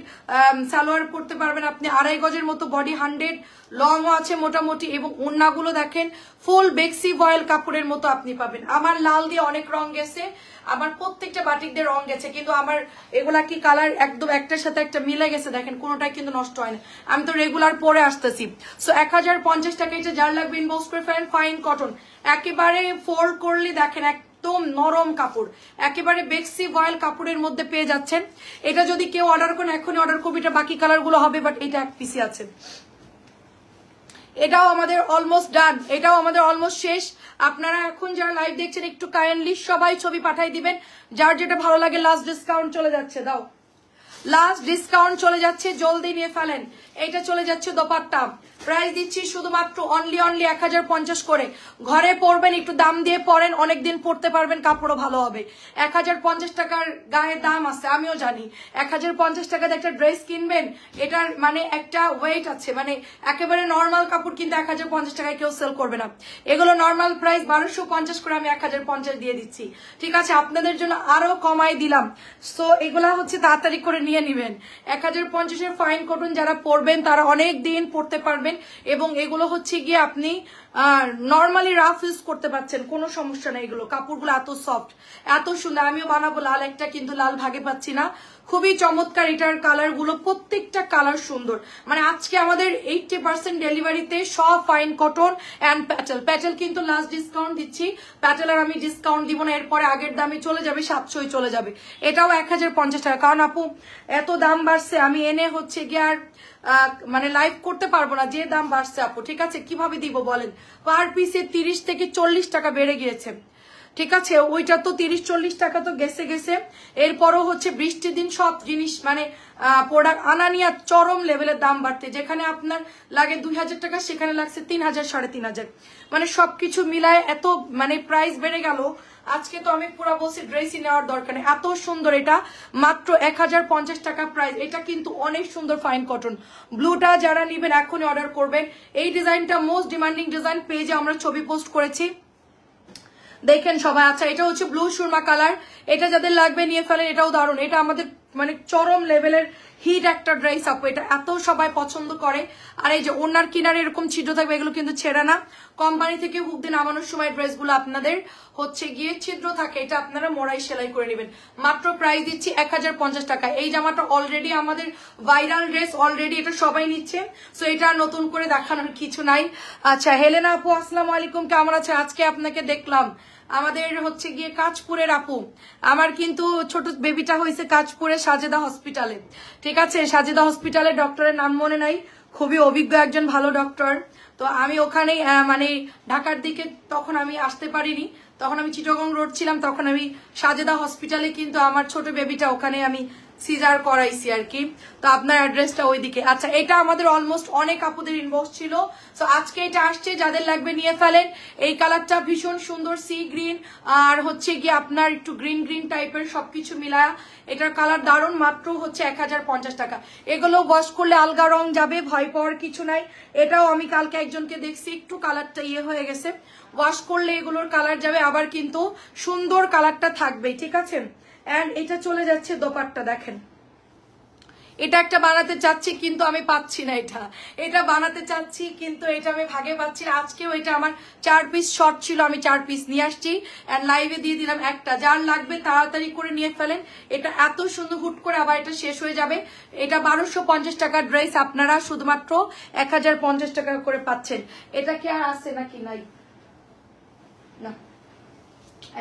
সালোয়ার পরতে পারবেন আপনি 2.5 গজের মতো, বডি 100, লংও আছে মোটামুটি। এবং ওড়নাগুলো দেখেন ফুল বেক্সি ভয়েল কাপড়ের মতো আপনি পাবেন। আমার লাল দিয়ে অনেক রং গেছে, আমার প্রত্যেকটা বাটিক দিয়ে রং গেছে, কিন্তু আমার এগুলা কি কালার একদম একটার সাথে একটা মিলে গেছে, দেখেন কোনোটাই কিন্তু নষ্ট হয় না, আমি তো রেগুলার পরে আসতেছি। সো 1050 টাকা, এটা যার লাগবে ইনবক্স করে ফেলেন। ফাইন কটন একেবারে ফোল্ড করলে দেখেন একদম নরম কাপড়, একেবারে বেক্সি ভয়েল কাপড়ের মধ্যে পেয়ে যাচ্ছেন। এটা যদি কেউ অর্ডার করেন এখনই অর্ডার করবে, এটা বাকি কালার গুলো হবে, বাট এটা এক পিসি আছে। এটাও আমাদের অলমোস্ট ডান, এটাও আমাদের অলমোস্ট শেষ। আপনারা এখন যারা লাইভ দেখছেন একটু কাইন্ডলি সবাই ছবি পাঠাই দিবেন, যার যেটা ভালো লাগে। লাস্ট ডিসকাউন্ট চলে যাচ্ছে, দাও লাস্ট ডিসকাউন্ট চলে যাচ্ছে, জলদি নিয়ে ফেলেন। এটা চলে যাচ্ছে দোপাট্টা, প্রাইস দিচ্ছি শুধুমাত্র অনলি 1050 করে। ঘরে পরবেন, একটু দাম দিয়ে পরেন, অনেকদিন পরতে পারবেন, কাপড়ও ভালো হবে। 1050 টাকার গায়ে দাম আছে, আমিও জানি। 1050 টাকাতে একটা ড্রেস কিনবেন, এটার মানে একটা ওয়েট আছে, মানে একেবারে নর্মাল কাপড় কিন্তু 1050 টাকায় কেউ সেল করবে না। এগুলো নর্মাল প্রাইস 1250 করে, আমি 1050 দিয়ে দিচ্ছি, ঠিক আছে? আপনাদের জন্য আরো কমাই দিলাম। সো এগুলা হচ্ছে তাড়াতাড়ি করে নিয়ে নিবেন। 1050 ফাইন কটন যারা পরবেন তারা অনেক দিন পরতে পারবেন, এবং এগুলো হচ্ছে গিয়ে আপনি নর্মালি রাফ ইউজ করতে পারছেন, কোনো সমস্যা নেই। এগুলো কাপড়গুলো এত সফট, এত সুন্দর। আমিও বানাবো লাল একটা, কিন্তু লাল ভাগে পাচ্ছি না। খুবই চমৎকার এটার কালার গুলো, প্রত্যেকটা কালার সুন্দর। মানে আজকে আমাদের 80% ডেলিভারিতে সব fine cotton and Patel. Patel কিন্তু লাস্ট ডিসকাউন্ট দিচ্ছি, প্যাটেল আর আমি ডিসকাউন্ট দিব না, এরপরে আগের দামে চলে যাবে, 700 চলে যাবে। এটাও 1050 টাকা। কারণ আপু এত দাম বাড়ছে, আমি এনে হচ্ছে গিয়ে আর মানে লাইভ করতে পারবো না, যে দাম বাড়ছে আপু। ঠিক আছে, কিভাবে দিব বলেন? পার পিসে 30 থেকে 40 টাকা বেড়ে গিয়েছে। ঠিক আছে, ওইটা তো 30-40 টাকা তো গেছে গেছে। এরপরও হচ্ছে বৃষ্টির দিন সব জিনিস মানে প্রোডাক্ট আনা নিয়ে চরম লেভেলের দাম বাড়তে, যেখানে আপনার লাগে 2000 টাকা সেখানে লাগছে 3000 3500। মানে সবকিছু মিলায় এত মানে প্রাইস বেড়ে গেল। আজকে তো আমি পুরো বলছি ড্রেসই নেওয়ার দরকার নেই, এত সুন্দর। এটা মাত্র 1050 টাকা প্রাইস। এটা কিন্তু অনেক সুন্দর ফাইন কটন। ব্লুটা যারা নিবেন এখনই অর্ডার করবেন। এই ডিজাইনটা মোস্ট ডিমান্ডিং ডিজাইন, পেজে আমরা ছবি পোস্ট করেছি, দেখেন সবাই। আচ্ছা, এটা হচ্ছে ব্লু সুরমা কালার। এটা যাদের লাগবে নিয়ে ফেলেন, এটাও দারুণ। এটা আমাদের মানে চরম লেভেলের হিট একটা ড্রেস আপু, এটা এত সবাই পছন্দ করে। আর এই যে ওনার কিনারে এরকম ছিদ্র থাকবে, এগুলো কিন্তু ছেঁড়া না। কোম্পানি থেকে হুক দিয়ে নামানোর সময় ড্রেসগুলো আপনাদের হচ্ছে গিয়ে ছিদ্র থাকে, এটা আপনারা মোড়াই সেলাই করে নেবেন। মাত্র প্রাইস দিচ্ছি 1050 টাকা। এই জামাটা অলরেডি আমাদের ভাইরাল ড্রেস, অলরেডি এটা সবাই নিচ্ছে, সো এটা নতুন করে দেখানোর কিছু নাই। আচ্ছা, হেলেনা আপু আসসালামু আলাইকুম, কেমন আছে? আজকে আপনাকে দেখলাম আমাদের হচ্ছে গিয়ে কাঁচপুরের আপু। আমার কিন্তু ছোট বেবিটা হয়েছে কাঁচপুরে সাজেদা হসপিটালে। ঠিক আছে, সাজেদা হসপিটালে, ডক্টরের নাম মনে নাই, খুবই অভিজ্ঞ একজন ভালো ডক্টর। তো আমি ওখানে মানে ঢাকার দিকে তখন আমি আসতে পারিনি, তখন আমি চিটাগং রোড ছিলাম, তখন আমি সাজেদা হসপিটালে কিন্তু আমার ছোট বেবিটা ওখানে আমি সিজার করাইছি আর কি। তো আপনার অ্যাড্রেসটা ওইদিকে। আচ্ছা, এটা আমাদের অলমোস্ট অনেক আপুদের ইনবক্স ছিল, সো আজকে এটা আসছে, যাদের লাগবে নিয়ে ফেলেন। এই কালারটা ভীষণ সুন্দর, সি গ্রিন আর হচ্ছে গিয়ে আপনার একটু গ্রিন গ্রিন টাইপের সবকিছু মিলায়া এটার কালার দারুণ। মাত্র হচ্ছে 1050 টাকা। এগুলো ওয়াশ করলে আলগা রং যাবে, ভয় পাওয়ার কিছু নাই। এটাও আমি কালকে একজনকে দেখছি, একটু কালারটা ইয়ে হয়ে গেছে, ওয়াশ করলে এগুলোর কালার যাবে, আবার কিন্তু সুন্দর কালারটা থাকবেই। ঠিক আছে, এন্ড এটা চলে যাচ্ছে দোপাট্টা। দেখেন, এটা একটা বানাতে চাচ্ছি কিন্তু আমি পাচ্ছি না। এটা বানাতে চাচ্ছি কিন্তু এটা আমি ভাগে পাচ্ছি না। আজকেও এটা আমার 4 পিস শর্ট ছিল, আমি 4 পিস নিয়ে আসছি এন্ড লাইভে দিয়ে দিলাম একটা। যার লাগবে তাড়াতাড়ি করে নিয়ে ফেলেন। এটা এত সুন্দর, হুট করে আবার এটা শেষ হয়ে যাবে। এটা 1250 টাকার ড্রেস, আপনারা শুধুমাত্র 1050 টাকা করে পাচ্ছেন। এটা কি আর আছে নাকি? নাই, না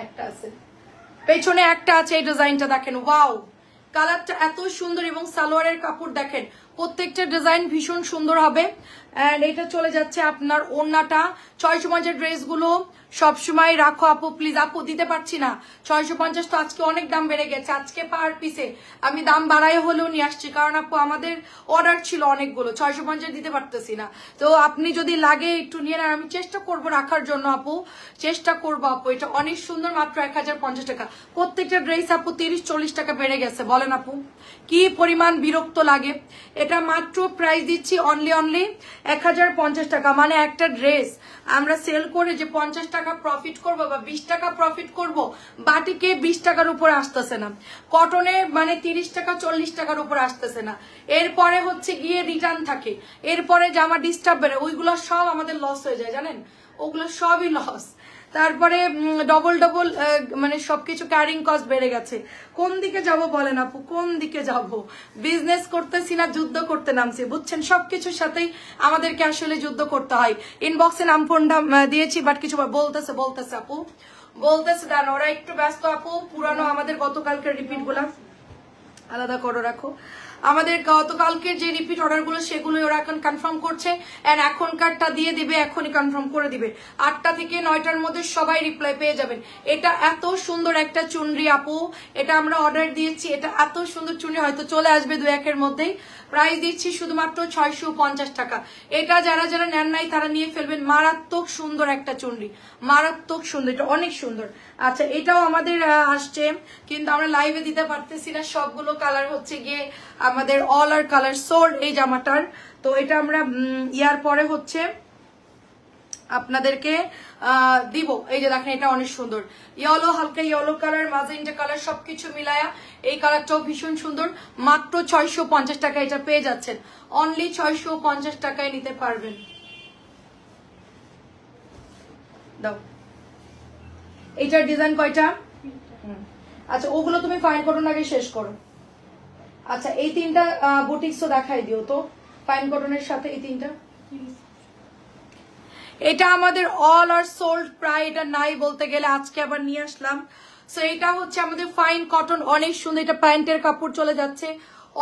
একটা আছে, পেছনে একটা আছে। এই ডিজাইনটা দেখেন, ওয়াও, কালারটা এত সুন্দর এবং সালোয়ারের কাপড় দেখেন, প্রত্যেকটা ডিজাইন ভীষণ সুন্দর হবে। এন্ড এটা চলে যাচ্ছে আপনার ওড়নাটা। 650 ড্রেসগুলো সবসময় রাখো আপু, প্লিজ। আপু দিতে পারছি না 650, তো আজকে অনেক দাম বেড়ে গেছে। আজকে পার পিসে আমি দাম বাড়াই হলেও নিয়ে আসছি, কারণ আপু আমাদের অর্ডার ছিল অনেকগুলো, 650 দিতে পারতেছি না। তো আপনি যদি লাগে একটু নিয়ে নেন, আমি চেষ্টা করব রাখার জন্য আপু, চেষ্টা করবো আপু। এটা অনেক সুন্দর, মাত্র 1050 টাকা। প্রত্যেকটা ড্রেস আপু 30-40 টাকা বেড়ে গেছে, বলেন আপু কি পরিমাণ বিরক্ত লাগে। এটা মাত্র প্রাইস দিচ্ছি অনলি 1050 টাকা। মানে একটা ড্রেস আমরা সেল করে যে 50 টাকা প্রফিট করব বা 20 টাকা প্রফিট করব, বাটিকে 20 টাকার উপরে আসতেছে না, কটনে মানে 30 টাকা 40 টাকার উপরে আসতেছে না। এরপরে হচ্ছে গিয়ে রিটার্ন থাকে, এরপরে জামা ডিস্টার্ব বেড়ে, ওইগুলো সব আমাদের লস হয়ে যায়, জানেন, ওগুলো সবই লস। তারপরে ডবল মানে সবকিছু ক্যারিং কস্ট বেড়ে গেছে। কোন দিকে যাব বলেন আপু, কোন দিকে যাব? বিজনেস করতেছি না, যুদ্ধ করতে নামছি, বুঝছেন? সবকিছুর সাথেই আমাদেরকে আসলে যুদ্ধ করতে হয়। ইনবক্সে নাম ফোনটা দিয়েছি, বাট কিছু বলতেছে আপু, বলতেছে দেন, ওরা একটু ব্যস্ত আপু। পুরানো আমাদের গতকালকের রিপিট গুলা আলাদা করে রাখো। আমাদের গতকালকের যে রিপিট অর্ডার গুলো সেগুলো ওরা এখন কনফার্ম করছে, এন্ড এখনকারটা দিয়ে দিবে, এখনই কনফার্ম করে দিবে। 8টা থেকে 9টার মধ্যে সবাই রিপ্লাই পেয়ে যাবেন। এটা এত সুন্দর একটা চুনরি আপু, এটা আমরা অর্ডার দিয়েছি, এটা এত সুন্দর চুনরি হয়তো চলে আসবে 2-1 এর মধ্যেই। প্রাইস দিচ্ছি শুধুমাত্র 650 টাকা। এটা যারা যারা নেন নাই তারা নিয়ে ফেলবেন, মারাত্মক সুন্দর একটা চুনরি, মারাত্মক সুন্দর, এটা অনেক সুন্দর। আচ্ছা, এটাও আমাদের আসছে, কিন্তু আমরা লাইভে দিতে পারতেছি না, সবগুলো কালার হচ্ছে গিয়ে আমাদের অল আর কালার সোল্ড এই জামাটার। তো এটা আমরা ইয়ার পরে হচ্ছে আপনাদেরকে দিব। এই যে দেখেন, এটা অনেক সুন্দর, ইয়েলো, হালকা ইয়েলো কালার, মাজেন্টা কালার, সবকিছু মিলায়া এই কালারটাও ভীষণ সুন্দর। মাত্র 650 টাকা এটা পেয়ে যাচ্ছেন, অনলি 650 টাকায় নিতে পারবেন। দাও। এইটার ডিজাইন কয়টা? আচ্ছা ওগুলো তুমি ফাইন কটন আগে শেষ করো। আচ্ছা এই তিনটা বুটিক্সও দেখাই দিও তো ফাইন কটনের সাথে, এই তিনটা। এটা আমাদের অল আর সোল্ড, প্রায় এটা নাই বলতে গেলে, আজকে আবার নিয়ে আসলাম। সো এটা হচ্ছে আমাদের ফাইন কটন, অনেক সুন্দর। এটা প্যান্টের কাপড় চলে যাচ্ছে,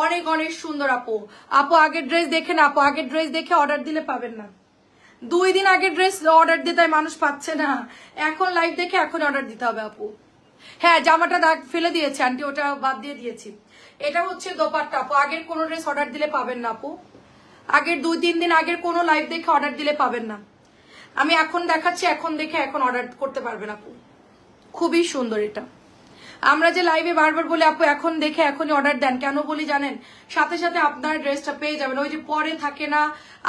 অনেক অনেক সুন্দর। আপু আপু আগের ড্রেস দেখে না, আপু আগের ড্রেস দেখে অর্ডার দিলে পাবেন না। 2 দিন আগের ড্রেস অর্ডার দিতে মানুষ পাচ্ছে না, এখন লাইভ দেখে এখন অর্ডার দিতে হবে আপু। হ্যাঁ জামাটা দাগ ফেলে দিয়েছে আন্টি, ওটা বাদ দিয়ে দিয়েছি। এটা হচ্ছে দোপাট্টা আপু, আগের কোনো ড্রেস অর্ডার দিলে পাবেন না আপু, আগের 2-3 দিন আগের কোনো লাইভ দেখে অর্ডার দিলে পাবেন না। আমি এখন দেখাচ্ছি, এখন দেখে এখন অর্ডার করতে পারবেন আপু। খুবই সুন্দর এটা। আমরা যে লাইভে বারবার বলি আপু এখন দেখে এখনই অর্ডার দেন, কেন বলি জানেন? সাথে সাথে আপনার ড্রেসটা পেয়ে যাবেন, ওই যে পরে থাকে না,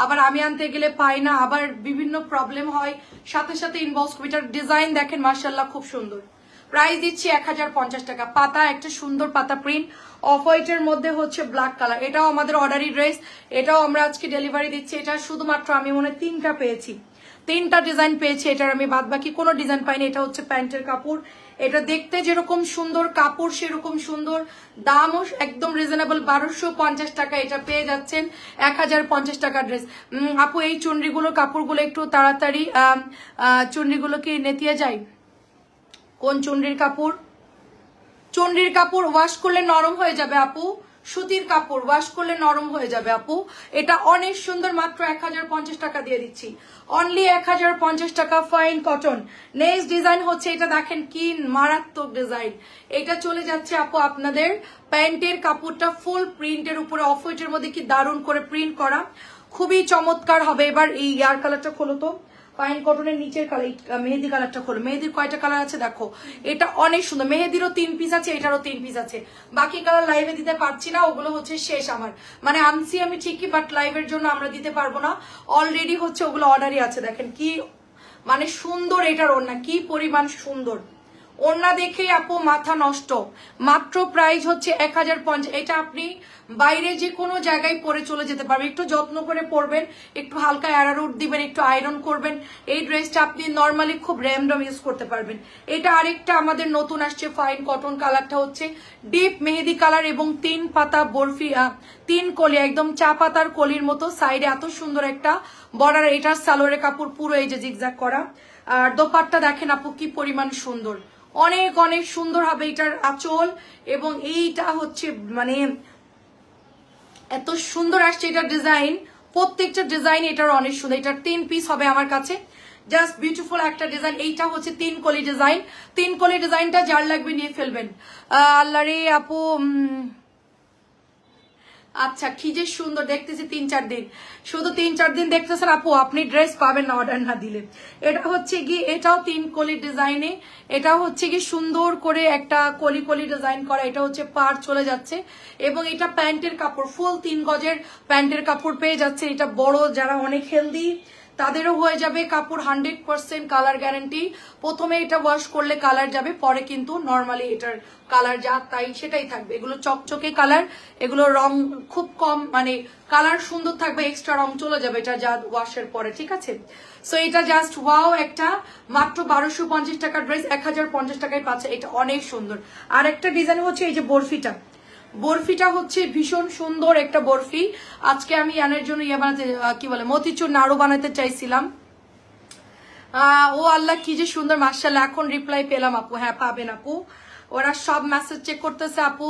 আবার আমি আনতে গেলে পাই না, আবার বিভিন্ন প্রবলেম হয়, সাথে সাথে ইনবক্স। এটার ডিজাইন দেখেন মাশাআল্লাহ খুব সুন্দর। প্রাইস দিচ্ছি 1050 টাকা। পাতা একটা সুন্দর পাতা প্রিন্ট, অফ হোয়াইটের মধ্যে হচ্ছে ব্ল্যাক কালার। এটাও আমাদের অর্ডারি ড্রেস, এটাও আমরা আজকে ডেলিভারি দিচ্ছি। এটা শুধুমাত্র আমি মনে 3টা পেয়েছি, 3টা ডিজাইন পেয়েছি, এটার আমি বাদ বাকি কোনো ডিজাইন পাইনি। এটা হচ্ছে প্যান্টের কাপড়, এটা দেখতে যেরকম সুন্দর, কাপড় সেরকম সুন্দর, দামও একদম রিজনেবল। 1250 টাকা এটা পেয়ে যাচ্ছেন 1050 টাকা ড্রেস। আপু এই চুনরিগুলোর কাপড়গুলো একটু তাড়াতাড়ি, চুনরিগুলো কি নেতিয়ে যায়? কোন চুনরির কাপড়? চুনরির কাপড় ওয়াশ করলে নরম হয়ে যাবে আপু, সুতির কাপড় ওয়াশ করলে নরম হয়ে যাবে আপু। এটা অনেক সুন্দর, মাত্র 1050 টাকা দিয়ে দিচ্ছি, অনলি 1050 টাকা ফাইন কটন। নেক্সট ডিজাইন হচ্ছে এটা, দেখেন কি মারাত্মক ডিজাইন। এটা চলে যাচ্ছে আপু আপনাদের প্যান্টের কাপড়টা ফুল প্রিন্টের উপরে, অফ হোয়াইটের মধ্যে কি দারুণ করে প্রিন্ট করা, খুবই চমৎকার হবে। এবার এই ইয়ার কালারটা খোলো তো, ফাইন কটনের নিচের কালার, মেহেদি কালারটা খোলো। মেহেদির কয়টা কালার আছে দেখো, এটা অনেক সুন্দর। মেহেদিরও 3 পিস আছে, এটারও 3 পিস আছে। বাকি কালার লাইভে দিতে পারছি না, ওগুলো হচ্ছে শেষ আমার, মানে আনছি আমি ঠিকই, বাট লাইভের জন্য আমরা দিতে পারবো না, অলরেডি হচ্ছে ওগুলো অর্ডারই আছে। দেখেন কি মানে সুন্দর, এটার ওড়না কি পরিমাণ সুন্দর, ওড়না দেখেই আপু মাথা নষ্ট। মাত্র প্রাইস হচ্ছে 1050। এটা আপনি বাইরে যে কোনো জায়গায় পরে চলে যেতে পারবেন, একটু যত্ন করে পরবেন, একটু হালকা অ্যারারুট দিবেন, একটু আয়রন করবেন। এই ড্রেসটা আপনি নর্মালি খুব র্যান্ডম ইউজ করতে পারবেন। এটা আরেকটা আমাদের নতুন আসছে ফাইন কটন, কালারটা হচ্ছে ডিপ মেহেদি কালার এবং 3 পাতা বরফি, 3 কলি, একদম চা পাতার কলির মতো, সাইডে এত সুন্দর একটা বর্ডার। এটার সালোয়ারের কাপড় পুরো এই যে জিগজ্যাগ করা, আর দোপাট্টা দেখেন আপু কি পরিমাণ সুন্দর, অনেক অনেক সুন্দর হবে এটার আঁচল। এবং এইটা হচ্ছে মানে এত সুন্দর আসছে এটার ডিজাইন, প্রত্যেকটা ডিজাইন এটার অনেক সুন্দর। এটার 3 পিস হবে আমার কাছে, জাস্ট বিউটিফুল একটা ডিজাইন। এইটা হচ্ছে 3 কলি ডিজাইন, 3 কলি ডিজাইনটা যার লাগবে নিয়ে ফেলবেন। আল্লাহ রে আপু, আচ্ছা কি যে সুন্দর দেখতেছি, 3-4 দিন, শুধু 3-4 দিন দেখতেছেন আপু, আপনি ড্রেস পাবেন না অর্ডার না দিলে। এটা হচ্ছে কি, এটাও 3 কলি ডিজাইনে, এটা হচ্ছে কি সুন্দর করে একটা কলি কলি ডিজাইন করা। এটা হচ্ছে পার চলে যাচ্ছে, এবং এটা প্যান্টের কাপড়, ফুল 3 গজের প্যান্টের কাপড় পেয়ে যাচ্ছে। এটা বড় যারা অনেক হেলদি তাদেরও হয়ে যাবে কাপড়, 100% কালার গ্যারান্টি। প্রথমে এটা ওয়াশ করলে কালার যাবে, পরে কিন্তু নর্মালি এটার কালার যা তাই সেটাই থাকবে। এগুলো চকচকে কালার, এগুলো রং খুব কম, মানে কালার সুন্দর থাকবে, এক্সট্রা রং চলে যাবে এটা যা ওয়াশের পরে, ঠিক আছে? সো এটা জাস্ট ওয়াও একটা, মাত্র 1250 টাকার ড্রেস 1050 টাকায় পাচ্ছে। এটা অনেক সুন্দর। আর একটা ডিজাইন হচ্ছে এই যে বরফিটা, বরফিটা হচ্ছে ভীষণ সুন্দর একটা বরফি। আজকে আমি ইয়ানের জন্য ইয়ে বানাতে, কি বলে, মতিচুর নাড়ু বানাতে চাইছিলাম। ও আল্লাহ কি যে সুন্দর, মাশাআল্লাহ। এখন রিপ্লাই পেলাম আপু, হ্যাঁ পাবেন আপু, ওরা সব মেসেজ চেক করতেছে আপু।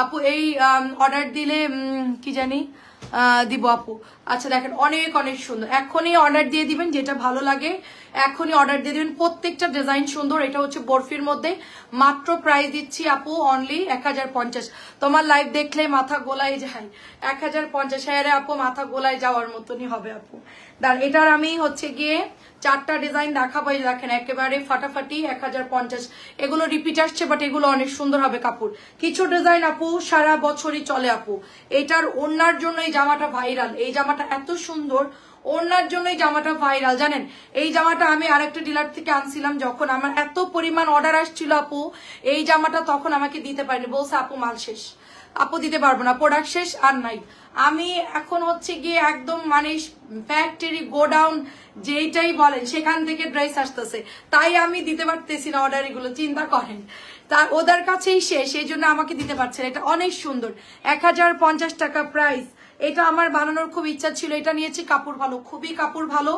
আপু এই অর্ডার দিলে কি জানি দিব আপু। আচ্ছা দেখেন অনেক অনেক সুন্দর, এখনই অর্ডার দিয়ে দিবেন, যেটা ভালো লাগে এখনই অর্ডার দিয়ে দিবেন। প্রত্যেকটা ডিজাইন সুন্দর। এটা হচ্ছে বরফির মধ্যে, মাত্র প্রাইস দিচ্ছি আপু অনলি 1050। তোমার লাইভ দেখলে মাথা গোলায় যায়, 1050। হ্যাঁ রে আপু, মাথা গোলায় যাওয়ার মতনই হবে আপু। দাঁড়, এটার আমি হচ্ছে গিয়ে 4টা ডিজাইন দেখাবো, দেখেন একেবারে ফাটাফাটি 1050। এগুলো রিপিট আসছে, বাট এগুলো অনেক সুন্দর হবে কাপড়। কিছু ডিজাইন আপু সারা বছরই চলে আপু। এটার ওড়নার জন্য এই জামাটা ভাইরাল, এই জামাটা এত সুন্দর, ওনার জন্য এই জামাটা ভাইরাল জানেন। এই জামাটা আমি আরেকটা ডিলার থেকে আনছিলাম, যখন আমার এত পরিমাণ অর্ডার আসছিল আপু এই জামাটা, তখন আমাকে দিতে পারিনি, বলছে আপু মাল শেষ, আপু দিতে পারবো না, প্রোডাক্ট শেষ আর নাই। আমি এখন হচ্ছে গিয়ে একদম মানে ফ্যাক্টরি গোডাউন যেইটাই বলেন সেখান থেকে ড্রেস আসতেছে, তাই আমি দিতে পারতেছি না অর্ডার, এগুলো চিন্তা করেন। তার ওদের কাছেই শেষ, এই জন্য আমাকে দিতে পারছে না। এটা অনেক সুন্দর, 1050 টাকা প্রাইস। এটা আমার বানানোর খুব ইচ্ছা ছিল, এটা নিয়েছি, কাপড় ভালো, খুবই কাপড় ভালো।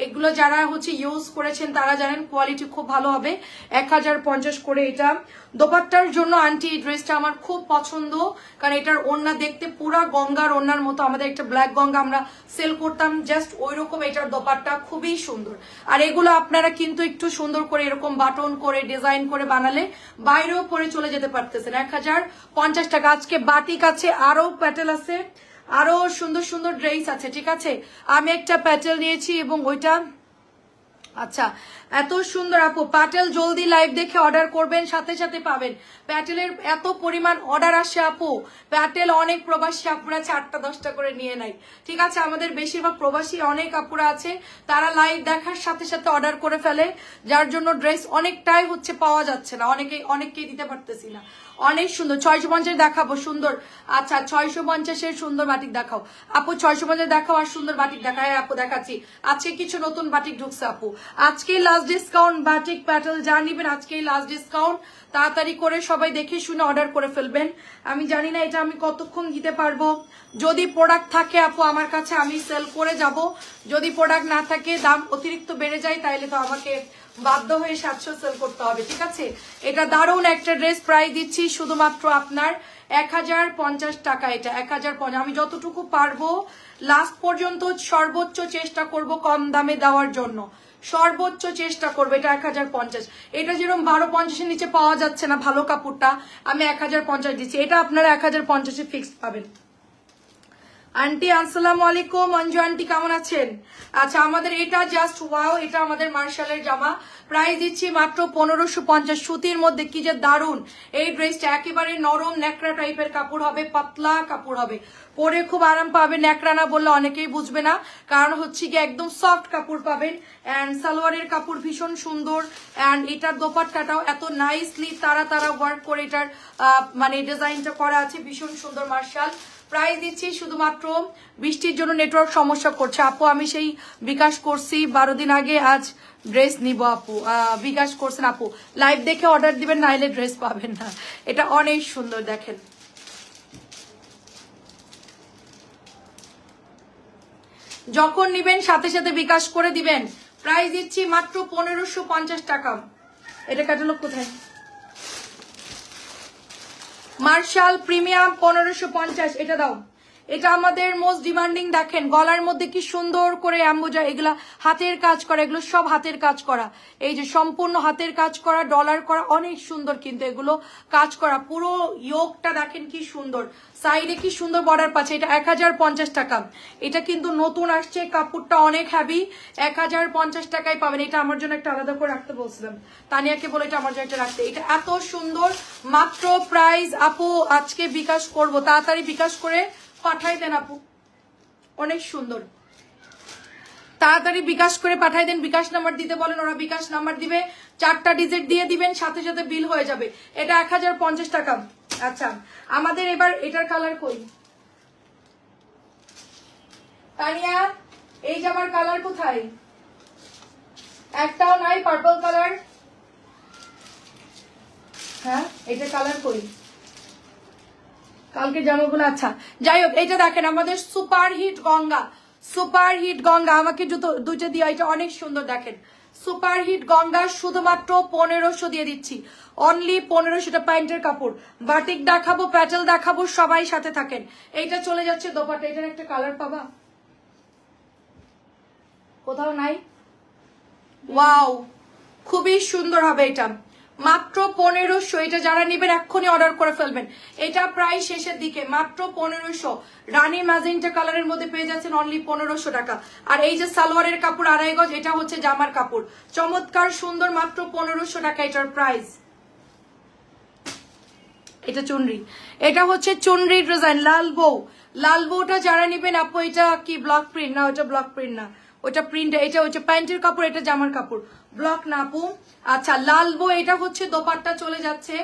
এগুলো যারা হচ্ছে ইউজ করেছেন তারা জানেন কোয়ালিটি খুব ভালো হবে। 1050 করে এটা। দোপাট্টার জন্য আন্টি এই ড্রেসটা আমার খুব পছন্দ, কারণ এটার ওড়না দেখতে পুরা গঙ্গার ওড়নার মতো, আমাদের একটা ব্ল্যাক গঙ্গা আমরা সেল করতাম জাস্ট ওই রকম। এটার দোপাট্টা খুবই সুন্দর। আর এগুলো আপনারা কিন্তু একটু সুন্দর করে এরকম বাটন করে ডিজাইন করে বানালে বাইরেও পরে চলে যেতে পারতেছেন। 1050 টাকা। আজকে বাটিক আছে, আরো প্যাটেল আছে, আরো সুন্দর সুন্দর ড্রেস আছে, ঠিক আছে। আমি একটা প্যাটেল নিয়েছি এবং ওইটা আচ্ছা এত সুন্দর আপু। প্যাটেল জলদি লাইভ দেখে অর্ডার করবেন, সাথে সাথে পাবেন। প্যাটেলের এত পরিমাণ অর্ডার আসে আপু, প্যাটেল অনেক প্রবাসী আপুরা 8টা 10টা করে নিয়ে নেয়, ঠিক আছে। আমাদের বেশিরভাগ প্রবাসী অনেক আপুরা আছে, তারা লাইভ দেখার সাথে সাথে অর্ডার করে ফেলে, যার জন্য ড্রেস অনেকটাই হচ্ছে পাওয়া যাচ্ছে না, অনেককেই দিতে পারতেছি না। অনেক সুন্দর 650 দেখাবো, সুন্দর। আচ্ছা 650-এর সুন্দর বাটিক দেখাও আপু, 650 দেখাও আর সুন্দর বাটিক দেখায় আপু, দেখাচ্ছি। আজকে কিছু নতুন বাটিক ঢুকছে আপু, আজকেই লাস্ট ডিসকাউন্ট। বাটিক প্যাটেল যা নিবেন আজকেই লাস্ট ডিসকাউন্ট, তাড়াতাড়ি করে সবাই দেখে শুনে অর্ডার করে ফেলবেন। আমি জানি না এটা আমি কতক্ষণ দিতে পারবো, যদি প্রোডাক্ট থাকে আপু আমার কাছে আমি সেল করে যাব, যদি প্রোডাক্ট না থাকে দাম অতিরিক্ত বেড়ে যায় তাইলে তো আমাকে বাধ্য হয়ে 700 সেল করতে হবে, ঠিক আছে। এটা দারুণ একটা ড্রেস, প্রাইস দিচ্ছি শুধুমাত্র আপনার 1050 টাকা। এটা 1050, আমি যতটুকু পারবো লাস্ট পর্যন্ত সর্বোচ্চ চেষ্টা করব কম দামে দেওয়ার জন্য, সর্বোচ্চ চেষ্টা করবো। এটা 1050, এটা যেরকম 1250-এর নিচে পাওয়া যাচ্ছে না ভালো কাপড়টা, আমি 1050 দিচ্ছি। এটা আপনারা 1050-এ ফিক্সড পাবেন। আন্টি আসসালামু আলাইকুম, মঞ্জু আন্টি কেমন আছেন? আচ্ছা আমাদের এটা জাস্ট ওয়াও, এটা আমাদের মার্শালের জামা, প্রাইস দিচ্ছি মাত্র 1550। সুতির মধ্যে কি যে দারুন এই ড্রেসটা, একেবারে নরম ন্যাকড়া টাইপের কাপড় হবে, পাতলা কাপড় হবে, পরে খুব আরাম পাবে। ন্যাকড়া না বললে অনেকেই বুঝবে না, কারণ হচ্ছে কি একদম সফট কাপড় পাবেন। এন্ড সালোয়ারের কাপড় ভীষণ সুন্দর, এন্ড এটার দোপাট্টাটাও এত নাইসলি তারা ওয়ার্ক করে এটার মানে ডিজাইনটা করা আছে, ভীষণ সুন্দর মার্শাল। প্রাইস দিচ্ছি শুধুমাত্র, বৃষ্টির জন্য নেটওয়ার্ক সমস্যা করছে আপু, আমি সেই বিকাশ করছি 12 দিন আগে, আজ ড্রেস নিব আপু। বিকাশ করছেন আপু, লাইভ দেখে অর্ডার দিবেন, নাইলে ড্রেস পাবেন না। এটা অনেক সুন্দর দেখেন, যখন নিবেন সাথে সাথে বিকাশ করে দিবেন। প্রাইস দিচ্ছি মাত্র 1550 টাকা। এটা ক্যাটালগ কোথায়? মার্শাল প্রিমিয়াম 1550, এটা দাও। এটা আমাদের মোস্ট ডিমান্ডিং, দেখেন গলার মধ্যে কি সুন্দর করে অ্যাম্বোজা, এগুলা হাতের কাজ করা, এগুলো সব হাতের কাজ করা, এই যে সম্পূর্ণ হাতের কাজ করা, ডলার করা, অনেক সুন্দর কিন্তু এগুলো কাজ করা। পুরো ইয়োগটা দেখেন কি সুন্দর, সাইডে কি সুন্দর বর্ডার পাচ্ছে। এটা 1050 টাকা। এটা কিন্তু নতুন আসছে, কাপড়টা অনেক হ্যাভি, 1050 টাকায় পাবেন। এটা আমার জন্য একটা আলাদা করে রাখতে বলছিলাম, তানিয়াকে বলে এটা আমার জন্য একটা রাখতে। এটা এত সুন্দর, মাত্র প্রাইস আপু আজকে বিকাশ করব, তাড়াতাড়ি বিকাশ করে পাঠাই দেন আপু, অনেক সুন্দর, তাড়াতাড়ি বিকাশ করে পাঠাই দেন। বিকাশ নাম্বার দিতে বলেন, ওরা বিকাশ নাম্বার দিবে, 4টা ডিজিট দিয়ে দিবেন, সাথে সাথে বিল হয়ে যাবে। এটা 1050 টাকা। আচ্ছা আমাদের এবার এটার কালার কই তানিয়া, এই জামার কালার কোথায়? একটাও নাই পার্পল কালার। হ্যাঁ এটা কালার কই কালকে জামাগুলো? আচ্ছা যাই হোক, এটা দেখেন আমাদের super hit Ganga, super hit Ganga, আমাকে দুটো দিয়ে, এটা অনেক সুন্দর দেখেন, সুপার হিট গঙ্গা শুধুমাত্র 1500 দিয়ে দিচ্ছি, অনলি 1500। প্যান্টের কাপড়, বাটিক দেখাবো, প্যাটেল দেখাবো, সবাই সাথে থাকেন। এইটা চলে যাচ্ছে দোপাট্টা, এটার একটা কালার পাবা কোথাও নাই? ওয়াও খুবই সুন্দর হবে এটা, মাত্র 1500। এটা যারা নেবেন এক্ষুনি অর্ডার করে ফেলবেন, এটা প্রায় শেষের দিকে, মাত্র 1500। রানী ম্যাজেন্টা কালারের মধ্যে পেয়ে যাচ্ছেন অনলি 1500 টাকা। আর এই যে সালোয়ারের কাপড় 2.5 গজ, এটা হচ্ছে জামার কাপড়, চমৎকার সুন্দর, মাত্র 1500 টাকা এটার প্রাইস। এটা চুনরি, এটা হচ্ছে চুনরি ডিজাইন, লাল বউ, লাল বউটা যারা নিবেন আপু, এটা কি ব্লক প্রিন্ট না? ওটা ব্লক প্রিন্ট না, ওটা প্রিন্ট, এটা হচ্ছে প্যান্টের কাপড়, এটা জামার কাপড়, ব্লক না আপু। আচ্ছা লাল বউ, এটা হচ্ছে দোপাট্টা চলে যাচ্ছে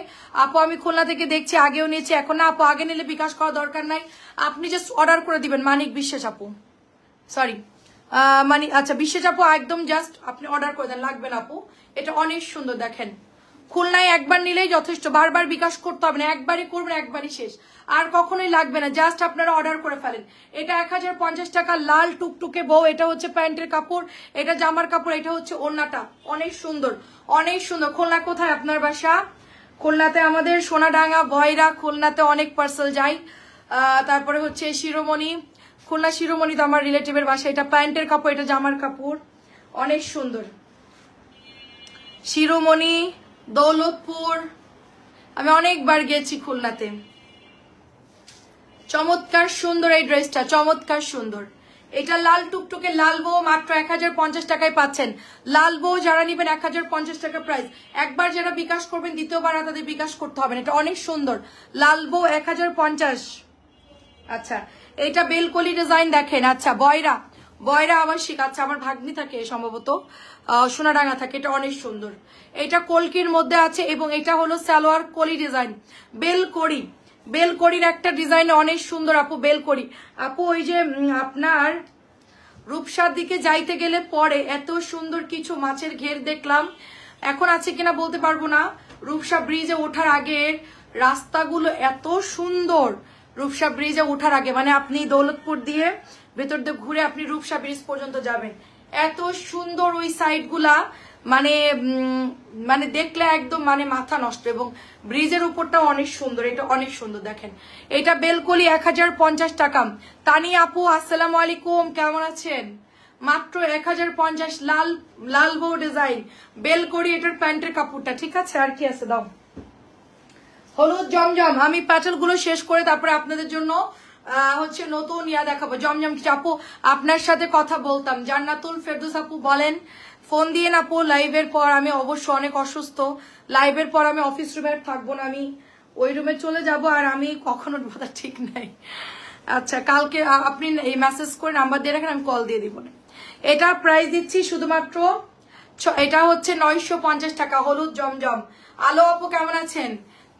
আপু। আমি খুলনা থেকে দেখছি, আগেও নিয়েছি, এখন না আপু, আগে নিলে বিকাশ করা দরকার নাই, আপনি জাস্ট অর্ডার করে দিবেন। মানিক বিশ্বাস আপু, সরি মানে আচ্ছা বিশ্বাস আপু, একদম জাস্ট আপনি অর্ডার করে দেন, লাগবে না আপু। এটা অনেক সুন্দর, দেখেন খুলনায় একবার নিলেই যথেষ্ট, বারবার বিকাশ করতে হবে না, একবারই করবেন, একবারই শেষ, আর কখনোই লাগবে না, জাস্ট আপনারা অর্ডার করে ফেলেন। এটা 1050 টাকা, লাল টুকটুকে বউ, এটা হচ্ছে প্যান্টের কাপড়, এটা জামার কাপড়, এটা হচ্ছে ওড়নাটা, অনেক সুন্দর, অনেক সুন্দর। খুলনা কোথায় আপনার বাসা? খুলনাতে আমাদের সোনাডাঙ্গা, বয়রা, খুলনাতে অনেক পার্সেল যায়। তারপরে হচ্ছে শিরোমণি, খুলনা শিরোমণি তো আমার রিলেটিভের বাসা। এটা প্যান্টের কাপড়, এটা জামার কাপড়, অনেক সুন্দর। শিরোমণি, দৌলতপুর, আমি অনেকবার গেছি খুলনাতে। চমৎকার সুন্দর এই ড্রেসটা, চমৎকার সুন্দর। এটা লাল টুকটুকে লাল বউ, মাত্র 1050 টাকায় পাচ্ছেন। লাল বউ যারা নিবেন 1050 টাকা প্রাইস। একবার যারা বিকাশ করবেন, দ্বিতীয়বার তাদের বিকাশ করতে হবে না। এটা অনেক সুন্দর, লাল বউ 1050। আচ্ছা এটা বেলকলি ডিজাইন দেখেন। আচ্ছা বয়রা, বয়রা আবাসিক, আচ্ছা আমার ভাগ্নি থাকে সম্ভবত, সোনাডাঙ্গা থাকে। এটা অনেক সুন্দর, এটা কলকির মধ্যে আছে এবং এটা হলো সালোয়ার কলি ডিজাইন, বেলকড়ি, বেলকড়ির একটা ডিজাইন অনেক সুন্দর আপু। বেলকড়ি আপু, ওই যে আপনার রূপসার দিকে যাইতে গেলে পরে এত সুন্দর কিছু মাছের ঘের দেখলাম, এখন আছে কিনা বলতে পারবো না। রূপসা ব্রিজে ওঠার আগে রাস্তাগুলো এত সুন্দর, রূপসা ব্রিজে ওঠার আগে মানে আপনি দৌলতপুর দিয়ে ভেতর দিয়ে ঘুরে আপনি রূপসা ব্রিজ পর্যন্ত যাবেন, এত সুন্দর ওই সাইড গুলা, মানে মানে দেখলে একদম মানে মাথা নষ্ট। এবং ব্রিজের উপরটা অনেক সুন্দর, এটা অনেক সুন্দর দেখেন। এটা বেলকলি 1050 টাকা। তানি আপু আসসালামু আলাইকুম, কেমন আছেন? মাত্র 1050, লাল লাল বউ ডিজাইন, বেলকলি, এটার প্যান্টের কাপড়টা, ঠিক আছে। আর কি আছে দাও? হলুদ জমজম, আমি প্যাটেল গুলো শেষ করে তারপরে আপনাদের জন্য হচ্ছে নতুন ইয়া দেখাবো। জমজম কিছু আপু আপনার সাথে কথা বলতাম, জান্নাতুল ফেরদৌস আপু বলেন ফোন দিয়ে না আপু। লাইভের পর আমি অবশ্য অনেক অসুস্থ, লাইভের পর আমি অফিস রুমে থাকবো না, আমি ওই রুমে চলে যাব, আর আমি কখনো কথা ঠিক নাই। আচ্ছা কালকে আপনি এই মেসেজ করে নাম্বার দিয়ে রাখেন, আমি কল দিয়ে দিব না। এটা প্রাইস দিচ্ছি শুধুমাত্র, এটা হচ্ছে 950 টাকা, হলুদ জমজম। আলো আপু কেমন আছেন?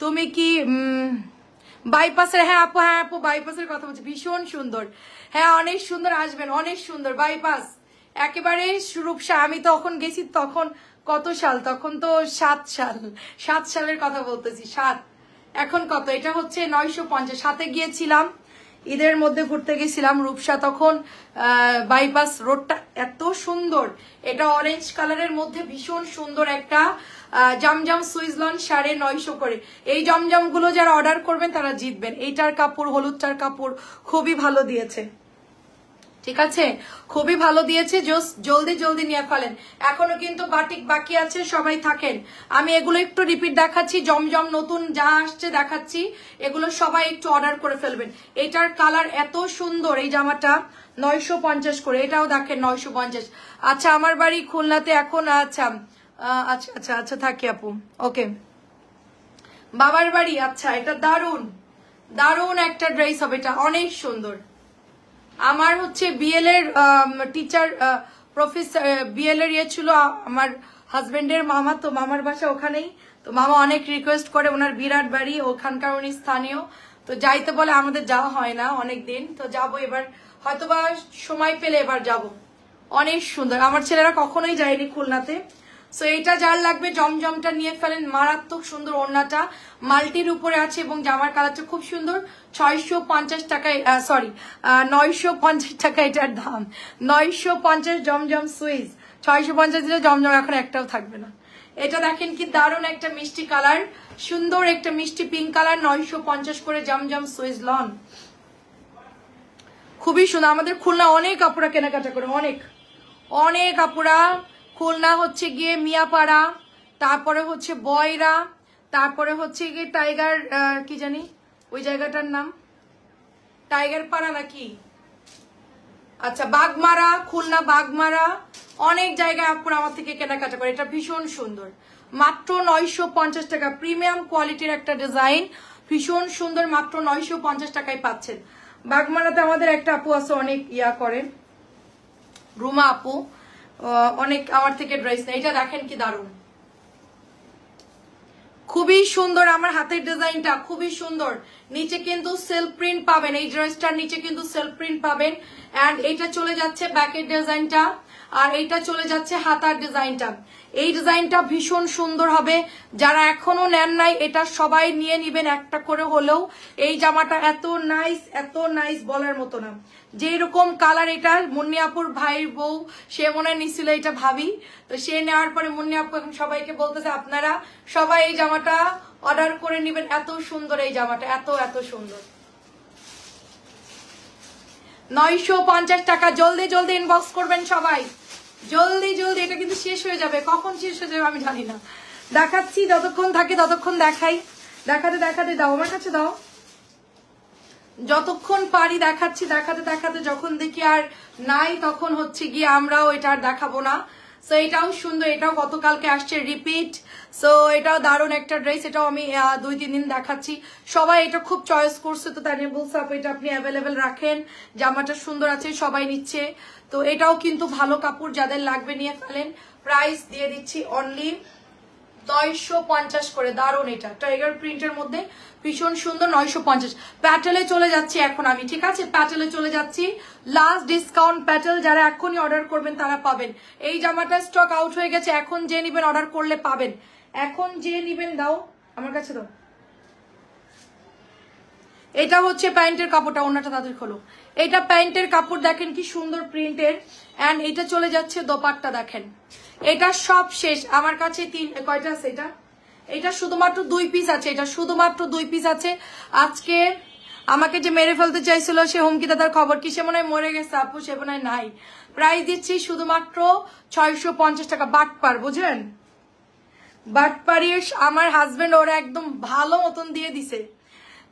তুমি কি বাইপাসের? হ্যাঁ আপু, হ্যাঁ আপু বাইপাসের কথা বলছি, ভীষণ সুন্দর, হ্যাঁ অনেক সুন্দর, আসবেন, অনেক সুন্দর বাইপাস একেবারে রূপসা। আমি তখন গেছি, তখন কত সাল? তখন তো 7 সালের কথা বলতেছি, 7, এখন কত? এটা হচ্ছে 950, সাথে গিয়েছিলাম ঈদের মধ্যে ঘুরতে গেছিলাম রূপসা, তখন বাইপাস রোডটা এত সুন্দর। এটা অরেঞ্জ কালারের মধ্যে ভীষণ সুন্দর একটা জমজম সুইজলন 950 করে। এই জমজম গুলো যারা অর্ডার করবেন তারা জিতবেন। এইটার কাপড়, হলুদটার কাপড় খুবই ভালো দিয়েছে, ঠিক আছে, খুবই ভালো দিয়েছে। জলদি জলদি নিয়ে ফেলেন, এখনো কিন্তু বাটিক বাকি আছে, সবাই থাকেন। আমি এগুলো একটু রিপিট দেখাচ্ছি, জমজম নতুন যা আসছে দেখাচ্ছি, এগুলো সবাই একটু অর্ডার করে ফেলবেন। এটার কালার এত সুন্দর, এই জামাটা 950 করে, এটাও দেখেন 950। আচ্ছা আমার বাড়ি খুলনাতে এখন, আচ্ছা আচ্ছা আচ্ছা আচ্ছা থাকি আপু, ওকে। বাবার বাড়ি, আচ্ছা এটা দারুন, দারুন একটা ড্রেস হবে, এটা অনেক সুন্দর। আমার হচ্ছে বিএল এর টিচার, প্রফেসর, বিএল এর ইয়ে ছিল আমার হাজবেন্ডের মামা, তো মামার বাসা ওখানেই, তো মামা অনেক রিকোয়েস্ট করে, ওনার বিরাট বাড়ি ওখানকার, উনি স্থানীয়, তো যাইতে বলে, আমাদের যাওয়া হয় না অনেক দিন, তো যাবো এবার, হয়তোবা সময় পেলে এবার যাব। অনেক সুন্দর, আমার ছেলেরা কখনোই যায়নি খুলনাতে। সো এটা যার লাগবে জমজমটা নিয়ে ফেলেন, মারাত্মক সুন্দর, ওড়নাটা মাল্টির উপরে আছে এবং জামার কালারটা খুব সুন্দর। 650 টাকায়, সরি 950 টাকা এটার দাম, 950 জমজম সুইজ, 650 দিলে জমজম এখন একটাও থাকবে না। এটা দেখেন কি দারুণ একটা মিষ্টি কালার, সুন্দর একটা মিষ্টি পিঙ্ক কালার, 950 করে জমজম সুইজ লন, খুবই সুন্দর। আমাদের খুলনা অনেক আপুরা কেনাকাটা করে, অনেক অনেক আপুরা। খুলনা হচ্ছে গিয়ে মিয়াপাড়া, তারপরে হচ্ছে বয়রা, তারপরে হচ্ছে গিয়ে টাইগার, কি জানি ওই জায়গাটার নাম, টাইগার পাড়া নাকি, আচ্ছা বাগমারা, খুলনা বাগমারা, অনেক জায়গায় আপুরা আমার থেকে কেনাকাটা করে। এটা ভীষণ সুন্দর, মাত্র 950 টাকা, প্রিমিয়াম কোয়ালিটির একটা ডিজাইন, ভীষণ সুন্দর, মাত্র 950 টাকায় পাচ্ছেন। বাগমারাতে আমাদের একটা আপু আছে অনেক ইয়া করে, রুমা আপু, অনেক আমার থেকে ড্রেস নেই। এটা দেখেন কি দারুণ, খুবই সুন্দর, আমার হাতের ডিজাইনটা খুবই সুন্দর। নিচে কিন্তু সেলফ প্রিন্ট পাবেন, এই ড্রেসটার নিচে কিন্তু সেলফ প্রিন্ট পাবেন। এন্ড এইটা চলে যাচ্ছে ব্যাকের ডিজাইনটা, আর এইটা চলে যাচ্ছে হাতার ডিজাইনটা। এই ডিজাইনটা ভীষণ সুন্দর হবে, যারা এখনো নেন নাই এটা সবাই নিয়ে নিবেন একটা করে হলেও। এই জামাটা এত নাইস বলার মতো না। যে রকম কালার, এটা মুন্নিয়াপুর ভাইয়ের বউ, সে মনে নিছিল এটা ভাবি, তো সে নেওয়ার পরে মুন্নিয়াপু এখন সবাইকে বলতেছে আপনারা সবাই এই জামাটা অর্ডার করে নিবেন, এত সুন্দর এই জামাটা, এত সুন্দর। 950 টাকা, জলদি ইনবক্স করবেন সবাই, জলদি। এটা কিন্তু শেষ হয়ে যাবে, কখন শেষ হয়ে যাবে আমি জানি না। দেখাচ্ছি যতক্ষণ থাকে ততক্ষণ দেখাই, দেখাতে দাও, আমার কাছে দাও, যতক্ষণ পারি দেখাচ্ছি, দেখাতে যখন দেখি আর নাই তখন হচ্ছে গিয়ে আমরাও এটা আর দেখাবো না। সো এটাও সুন্দর, এটাও গতকালকে আসছে রিপিট। সো এটাও দারুণ একটা ড্রেস, এটাও আমি 2-3 দিন দেখাচ্ছি। সবাই এটা খুব চয়েস করছে, তো তাই নিয়ে বলছে আপু এটা আপনি অ্যাভেলেবেল রাখেন, জামাটা সুন্দর আছে, সবাই নিচ্ছে। তো এটাও কিন্তু ভালো কাপড়, যাদের লাগবে নিয়ে ফেলেন। প্রাইস দিয়ে দিচ্ছি অনলি 950 করে, দারুণ। এটা টাইগার প্রিন্টের মধ্যে ভীষণ সুন্দর, 950। প্যাটেলে চলে যাচ্ছি এখন আমি, ঠিক আছে, প্যাটেলে চলে যাচ্ছি। লাস্ট ডিসকাউন্ট প্যাটেল, যারা এখনই অর্ডার করবেন তারা পাবেন। এই জামাটা স্টক আউট হয়ে গেছে, এখন যে নিবেন অর্ডার করলে পাবেন, এখন যে নিবেন দাও আমার কাছে দাও। এটা হচ্ছে প্যান্টের কাপড়টা, অন্যটা তাদের খোলো। এটা প্যান্টের কাপড় দেখেন কি সুন্দর প্রিন্টের, এন্ড এটা চলে যাচ্ছে দোপাট্টা দেখেন। এটা সব শেষ আমার কাছে, কয়টা আছে এটা শুধুমাত্র 2 পিস আছে, এটা শুধুমাত্র 2 পিস আছে। আজকে আমাকে যে মেরে ফেলতে চাইছিল সে হুমকি দাদার খবর কি, সে মনে হয় মরে গেছে আপু, সে মনে হয় নাই। প্রাইস দিচ্ছি শুধুমাত্র 650 টাকা। বাটপার বুঝলেন, বাটপারি আমার হাজবেন্ড ওরা একদম ভালো মতন দিয়ে দিছে,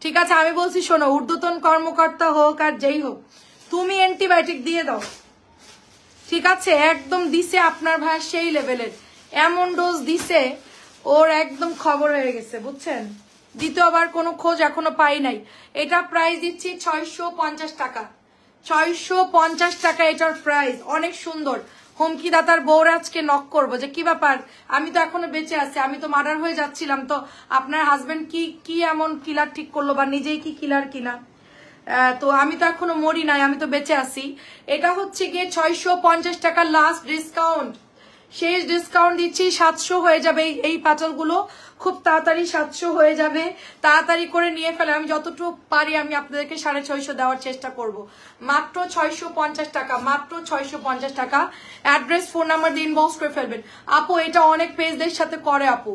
ঠিক আছে। আমি বলছি শোনো, ঊর্ধ্বতন কর্মকর্তা হোক আর যেই হোক, তুমি অ্যান্টিবায়োটিক দিয়ে দাও, ঠিক আছে। একদম দিছে আপনার ভাই সেই লেভেলের, এমন ডোজ দিছে ওর একদম খবর হয়ে গেছে, বুঝছেন। দ্বিতীয়বার কোনো খোঁজ এখনো পাই নাই। এটা প্রাইস দিচ্ছি 650 টাকা, 650 টাকা এটার প্রাইস। অনেক সুন্দর। হুমকি দাতার বউরা আজকে নক করবো যে কি ব্যাপার, আমি তো এখনো বেঁচে আছি, আমি তো মার্ডার হয়ে যাচ্ছিলাম, তো আপনার হাজবেন্ড কি এমন কিলার ঠিক করলো, বা নিজেই কি কিলার কিনা, তো আমি তো এখনো মরি নাই, আমি তো বেঁচে আছি। এটা হচ্ছে গিয়ে 650 টাকা লাস্ট ডিসকাউন্ট, শেষ ডিসকাউন্ট দিচ্ছি। 700 হয়ে যাবে এই পাঁচালগুলো, খুব তাড়াতাড়ি 700 হয়ে যাবে, তাড়াতাড়ি করে নিয়ে ফেলে। আমি যতটুকু পারি আমি আপনাদেরকে 650 দেওয়ার চেষ্টা করব। মাত্র 650 টাকা, মাত্র 650 টাকা। অ্যাড্রেস ফোন নাম্বার দিয়ে ইনবক্স করে ফেলবেন। আপু এটা অনেক পেজদের সাথে করে আপু,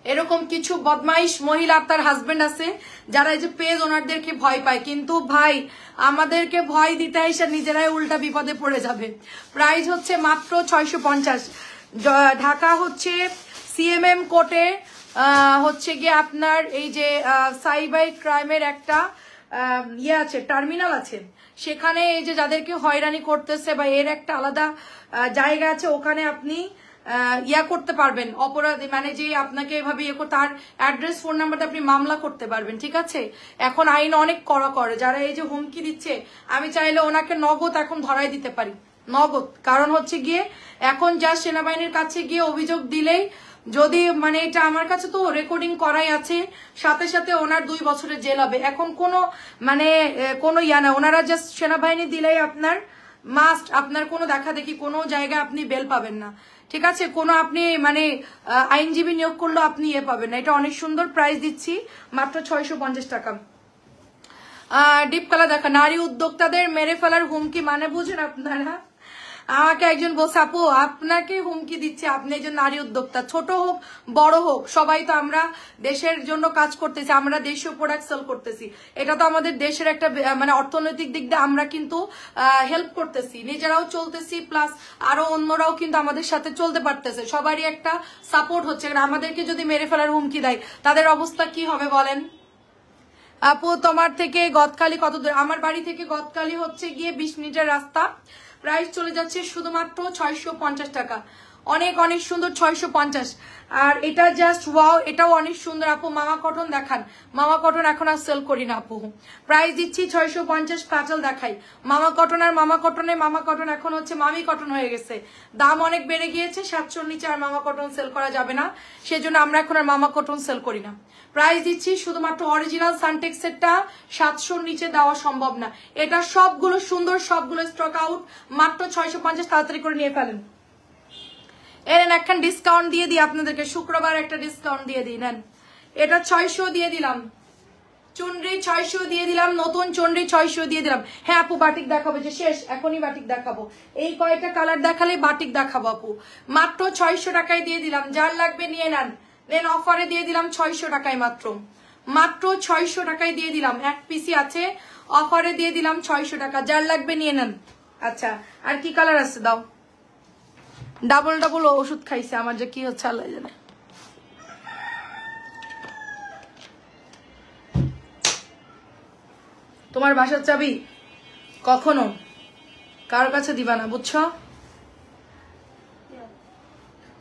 এরকম কিছু বদমাইশ মহিলা তার হাজবেন্ড আছে যারা এই যে পেজ ওনারদেরকে ভয় পায়, কিন্তু ভাই আমাদেরকে ভয় দিতে এসে নিজেরাই উল্টা বিপদে পড়ে যাবে। প্রাইস হচ্ছে মাত্র 650। ঢাকা হচ্ছে সিএমএম কোর্টে হচ্ছে গিয়ে আপনার এই যে সাইবার ক্রাইমের একটা ইয়ে আছে, টার্মিনাল আছে, সেখানে এই যে যাদেরকে হয়রানি করতেছে বা এর একটা আলাদা জায়গা আছে, ওখানে আপনি ইয়া করতে পারবেন, অপরাধী মানে যে আপনাকে এভাবে ইয়ে করে তার অ্যাড্রেস ফোন নাম্বারটা আপনি মামলা করতে পারবেন, ঠিক আছে। এখন আইন অনেক কড়া করে, যারা এই যে হুমকি দিচ্ছে আমি চাইলে ওনাকে নগদ এখন ধরাই দিতে পারি, নগদ। কারণ হচ্ছে গিয়ে এখন যা সেনাবাহিনীর কাছে গিয়ে অভিযোগ দিলেই যদি মানে এটা আমার কাছে তো রেকর্ডিং করাই আছে, সাথে সাথে ওনার 2 বছরের জেল হবে। এখন কোনো মানে কোনো ইয়া না, ওনারা জাস্ট সেনাবাহিনী দিলেই আপনার মাস্ট, আপনার কোনো দেখা দেখি কোনো জায়গায় আপনি বেল পাবেন না, ঠিক আছে। কোনো আপনি মানে আইনজীবী নিয়োগ করলেও আপনি ইয়ে পাবেন না। এটা অনেক সুন্দর, প্রাইস দিচ্ছি মাত্র 650 টাকা। ডিপ কালার দেখা, নারী উদ্যোক্তাদের মেরে ফেলার হুমকি মানে বুঝেন আপনারা। আমাকে একজন বলছে আপু আপনাকে হুমকি দিচ্ছে, আপনি একজন নারী উদ্যোক্তা, ছোট হোক বড় হোক সবাই তো আমরা দেশের জন্য কাজ করতেছি, আমরা দেশীয় প্রোডাক্ট সেল করতেছি, এটা তো আমাদের দেশের একটা মানে অর্থনৈতিক দিক দিয়ে আমরা কিন্তু হেল্প করতেছি, নিজেরাও চলতেছি, প্লাস আরো অন্যরাও কিন্তু আমাদের সাথে চলতে পারতেছে, সবারই একটা সাপোর্ট হচ্ছে। আমাদেরকে যদি মেরে ফেলার হুমকি দেয় তাদের অবস্থা কি হবে বলেন। আপু তোমার থেকে গদখালি কত দূর? আমার বাড়ি থেকে গদখালি হচ্ছে গিয়ে 20 মিনিটের রাস্তা। প্রাইস চলে যাচ্ছে শুধুমাত্র 650 টাকা। অনেক অনেক সুন্দর 650। আর এটা জাস্ট ওয়াও, এটাও অনেক সুন্দর আপু। মামা কটন দেখান, মামা কটন এখন আর সেল করি না আপু, প্রাইস দিচ্ছি 650। প্যাটেল দেখাই, মামা কটন আর মামা কটনে, মামা কটন এখন হচ্ছে মামি কটন হয়ে গেছে, দাম অনেক বেড়ে গিয়েছে, 700 নিচে আর মামা কটন সেল করা যাবে না, সেজন্য আমরা এখন আর মামা কটন সেল করি না। প্রাইস দিচ্ছি শুধুমাত্র অরিজিনাল সানটেক্সেরটা 700 নিচে দেওয়া সম্ভব না। এটা সবগুলো সুন্দর, সবগুলো স্টক আউট, মাত্র 650, তাড়াতাড়ি করে নিয়ে ফেলেন। এর একটা ডিসকাউন্ট দিয়ে দিই আপনাদেরকে, শুক্রবার একটা ডিসকাউন্ট দিয়ে দিই, নেন এটা 600 দিয়ে দিলাম, চুনরি 600 দিয়ে দিলাম, নতুন চুনরি 600 দিয়ে দিলাম। হ্যাঁ আপু বাটিক দেখাবো, যে শেষ এখনই বাটিক দেখাবো, এই কয়টা কালার দেখালে বাটিক দেখাবো আপু। মাত্র 600 টাকায় দিয়ে দিলাম, যার লাগবে নিয়ে নেন, নেন অফারে দিয়ে দিলাম 600 টাকায়, মাত্র মাত্র 600 টাকায় দিয়ে দিলাম, এক পিসি আছে, অফারে দিয়ে দিলাম 600 টাকা, যার লাগবে নিয়ে নেন। আচ্ছা আর কি কালার আছে দাও, ডাবল ডাবল ওষুধ খাইছে আমার, যে কি হচ্ছে আল্লাহ জানে। তোমার বাসার চাবি কখনো কারোর কাছে দিবা না, বুঝছো?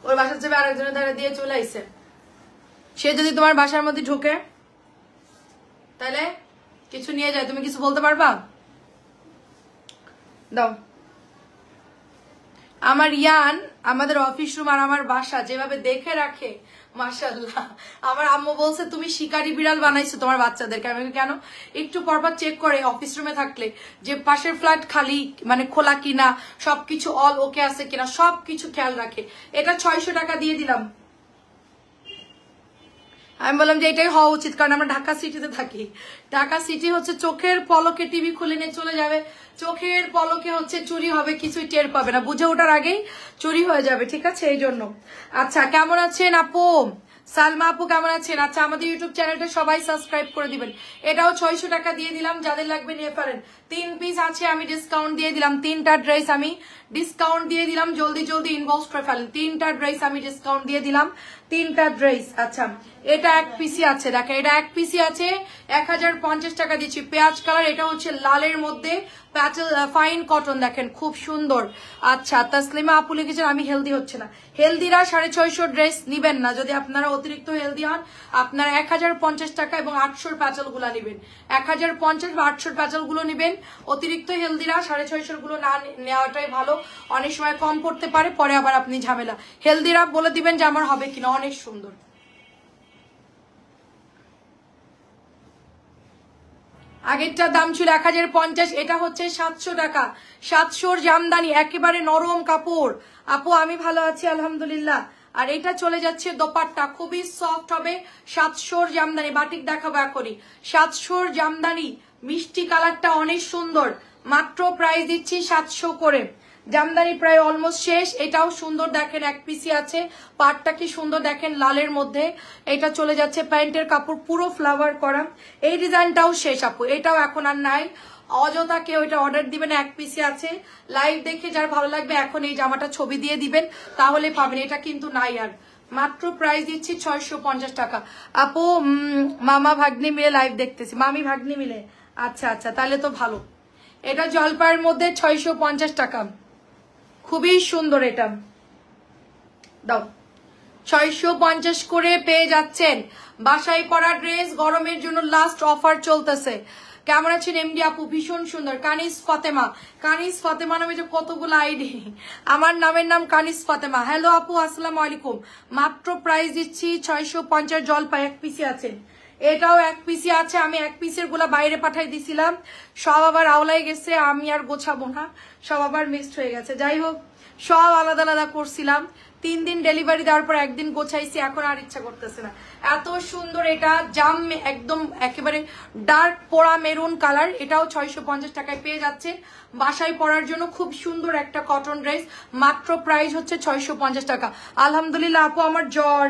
ওর বাসার চাবি আরেকজনের ধারে দিয়ে চলে আইছে, সে যদি তোমার বাসার মধ্যে ঢুকে তাহলে কিছু নিয়ে যায়, তুমি কিছু বলতে পারবা? দাও। আমার ইয়ান আমাদের অফিস রুম আর আমার বাসা যেভাবে দেখে রাখে, মাশাআল্লাহ। আমার আম্মু বলছে তুমি শিকারি বিড়াল বানাইছো তোমার বাচ্চাদেরকে। আমি কেন? একটু পরপর চেক করে অফিস রুমে থাকলে যে পাশের ফ্ল্যাট খালি মানে খোলা কিনা, সবকিছু অল ওকে আছে কিনা, সবকিছু খেয়াল রাখে। এটা 600 টাকা দিয়ে দিলাম। আমি বললাম যে এটাই হওয়া উচিত, কারণ আমরা ঢাকা সিটিতে থাকি। ঢাকা সিটি হচ্ছে চোখের পলকে টিভি খুলে নিয়ে চলে যাবে, চোখের পলকে হচ্ছে চুরি হবে, কিছুই টের পাবে না, বুঝে ওঠার আগেই চুরি হয়ে যাবে, ঠিক আছে? এই জন্য। আচ্ছা কেমন আছেন আপু? সালমা আপু কেমন আছেন? আচ্ছা আমাদের ইউটিউব চ্যানেলটা সবাই সাবস্ক্রাইব করে দিবেন। এটাও 600 টাকা দিয়ে দিলাম, যাদের লাগবে নিয়ে পারেন। 3 পিস আছে, আমি ডিসকাউন্ট দিয়ে দিলাম, 3টা ড্রেস আমি ডিসকাউন্ট দিয়ে দিলাম, জলদি জলদি ইনবক্স করে ফেলেন। 3টা ড্রেস আমি ডিসকাউন্ট দিয়ে দিলাম, 3টা ড্রেস। আচ্ছা এটা এক পিসি আছে, দেখে এটা এক পিসি আছে, 1050 টাকা দিচ্ছি। পেঁয়াজ কালার, এটা হচ্ছে লালের মধ্যে প্যাটেল ফাইন কটন, দেখেন খুব সুন্দর। আচ্ছা তাসলিমা আপু লিখেছেন আমি হেলদি হচ্ছে না। হেলদিরা 650 ড্রেস নিবেন না, যদি আপনারা অতিরিক্ত হেলদি হন আপনারা 1050 টাকা এবং 800 প্যাচেল গুলা নিবেন, 1050 বা 800 প্যাচেল গুলো নিবেন। অতিরিক্ত হেলদিরা 650 গুলো না নেওয়াটাই ভালো, অনেক সময় কম পড়তে পারে, পরে আবার আপনি ঝামেলা। হেলদিরা বলে দিবেন যে আমার হবে কিনা, অনেক সুন্দর। আগেরটার দাম ছিল 1050, এটা হচ্ছে 700 টাকা। 700 জামদানি, একেবারে নরম কাপড়। আপু আমি ভালো আছি আলহামদুলিল্লাহ। আর এটা চলে যাচ্ছে দোপাট্টা, খুবই সফট হবে। 700 জামদানি, বাটিক দেখাবো এখনই। 700 জামদানি, মিষ্টি কালারটা অনেক সুন্দর, মাত্র প্রাইস দিচ্ছি 700 করে। জামদানি প্রায় অলমোস্ট শেষ। এটাও সুন্দর, দেখেন এক পিসি আছে, পাটটা কি সুন্দর দেখেন লালের মধ্যে। এটা চলে যাচ্ছে প্যান্টের কাপড়, পুরো ফ্লাওয়ার করা। এই ডিজাইনটাও শেষ আপু, এটাও এখন আর নাই, অযথা কেউ এটা অর্ডার দিবেন, এক পিসি আছে। লাইভ দেখে যার ভালো লাগবে এখন এই জামাটা ছবি দিয়ে দিবেন, তাহলে পাবেন। এটা কিন্তু নাই আর, মাত্র প্রাইস দিচ্ছি 650 টাকা। আপু মামা ভাগ্নি মিলে লাইভ দেখতেছি, মামি ভাগ্নি মিলে, আচ্ছা আচ্ছা তাহলে তো ভালো। এটা জলপাইয়ের মধ্যে 650 টাকা, খুবই সুন্দর। এটা দাও 650 করে পেয়ে যাচ্ছেন। বাসায় পরা ড্রেস, গরমের জন্য লাস্ট অফার চলতেছে। কেমন আছেন এমডি আপু? ভীষণ সুন্দর। কানিস ফাতেমা, কানিস ফাতেমা নামে যে কতগুলো আইডি, আমার নামের নাম কানিস ফাতেমা। হ্যালো আপু আসসালামু আলাইকুম। মাত্র প্রাইস দিচ্ছি 650, জলপাই এক পিসি আছে, এটাও এক পিসি আছে। আমি এক পিসের গুলা বাইরে পাঠাই দিছিলাম, সব আবার আওলাই গেছে, আমি আর গোছাবো না, সব আবার মিক্সড হয়ে গেছে। যাই হোক সব আলাদা আলাদা করছিলাম, 3 দিন ডেলিভারি দেওয়ার পর একদিন গোছাইছি, এখন আর ইচ্ছা করতেছে না। এত সুন্দর, এটা জাম একদম একেবারে ডার্ক পোড়া মেরুন কালার, এটাও 650 টাকায় পেয়ে যাচ্ছে। বাসায় পরার জন্য খুব সুন্দর একটা কটন ড্রেস, মাত্র প্রাইস হচ্ছে 650 টাকা। আলহামদুলিল্লাহ আপু আমার জ্বর,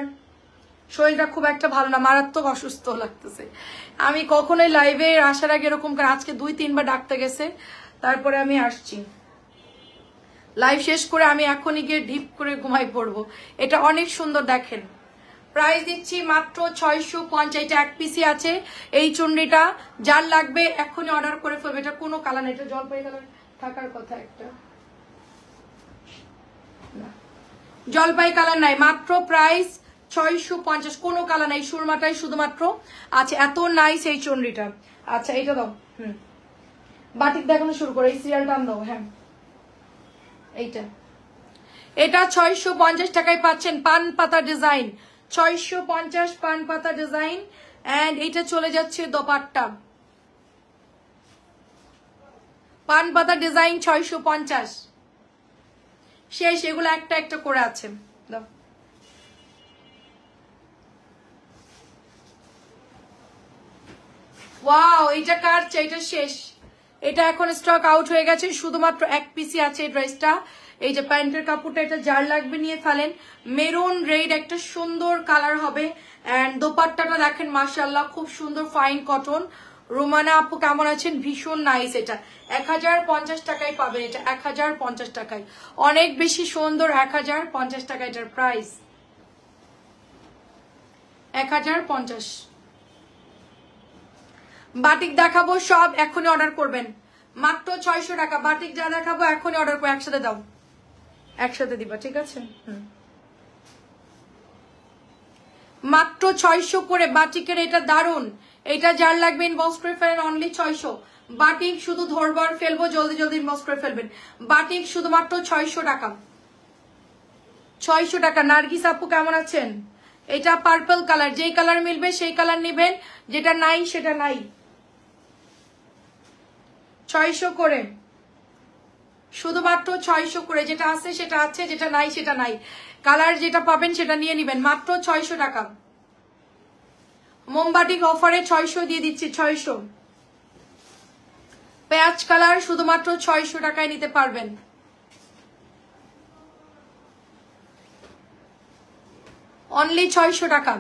শরীরটা খুব একটা ভালো না, মারাত্মক অসুস্থ লাগতেছে। আমি কখনোই লাইভে আসার আগে এরকম, আজকে 2-3 বার ডাকতে গেছে, তারপরে আমি আসছি। লাইভ শেষ করে আমি এখনই গিয়ে ঢিপ করে ঘুমাই পড়বো। এটা অনেক সুন্দর, দেখেন প্রাইস দিচ্ছি মাত্র 650। এটা এক পিসি আছে, এই চুন্ডিটা যার লাগবে এখনই অর্ডার করে ফেলবে। এটা কোনো কালার না, এটা জলপাই কালার থাকার কথা একটা না, জলপাই কালার নাই, মাত্র প্রাইস 650, কোনো কালার নাই, সুরমাটাই শুধুমাত্র। আচ্ছা এত নাইস এই চন্ডিটা। আচ্ছা এটা দাও, বাটিক দেখানো শুরু করো, এই সিরিয়াল টান দাও। হ্যাঁ এইটা, এটা 650 টাকায় পাচ্ছেন পান পাতা ডিজাইন, 650 পান পাতা ডিজাইন। এন্ড এটা চলে যাচ্ছে দোপাট্টা, পান পাতা ডিজাইন 650 শেষ। এগুলো একটা একটা করে আছে, দাও। ওয়াও এটা কার চাই, এটা শেষ, এটা এখন স্টক আউট হয়ে গেছে, শুধুমাত্র এক পিসি আছে এই ড্রেসটা। এই যে প্যান্টের কাপড়টা, এটা যার লাগবে নিয়ে ফেলেন, মেরুন রেড একটা সুন্দর কালার হবে। এন্ড দোপাট্টাটা দেখেন মাশাআল্লাহ, খুব সুন্দর ফাইন কটন। রোমানা আপু কেমন আছেন? ভীষণ নাইস। এটা 1050 টাকায় পাবেন, এটা 1050 টাকায়, অনেক বেশি সুন্দর। 1050 টাকা এটার প্রাইস, 1050। বাটিক দেখাবো সব এখনই অর্ডার করবেন, মাত্র 600 টাকা। বাটিক যা দেখাবো এখনই অর্ডার করে একসাথে দাও, একসাথে দিবা, ঠিক আছে? মাত্র 600 করে বাটিকের, এটা দারুন। এটা যার লাগবে ইনবক্স করে ফেলেন, অনলি 600। বাটিক শুধু ধরবার ফেলবো, জলদি জলদি ইনবক্স করে ফেলবেন। বাটিক শুধুমাত্র 600 টাকা, 600 টাকা। নার্গিস আপু কেমন আছেন? এটা পার্পল কালার, যেই কালার মিলবে সেই কালার নেবেন, যেটা নাই সেটা নাই। 600 করে, শুধুমাত্র 600 করে, যেটা আছে সেটা আছে, যেটা নাই সেটা নাই। কালার যেটা পাবেন সেটা নিয়ে নিবেন, মাত্র 600 টাকা। মোমবাটিক অফারে 600 দিয়ে দিচ্ছি, 600। পেঁয়াজ কালার শুধুমাত্র 600 টাকায় নিতে পারবেন, অনলি 600 টাকা।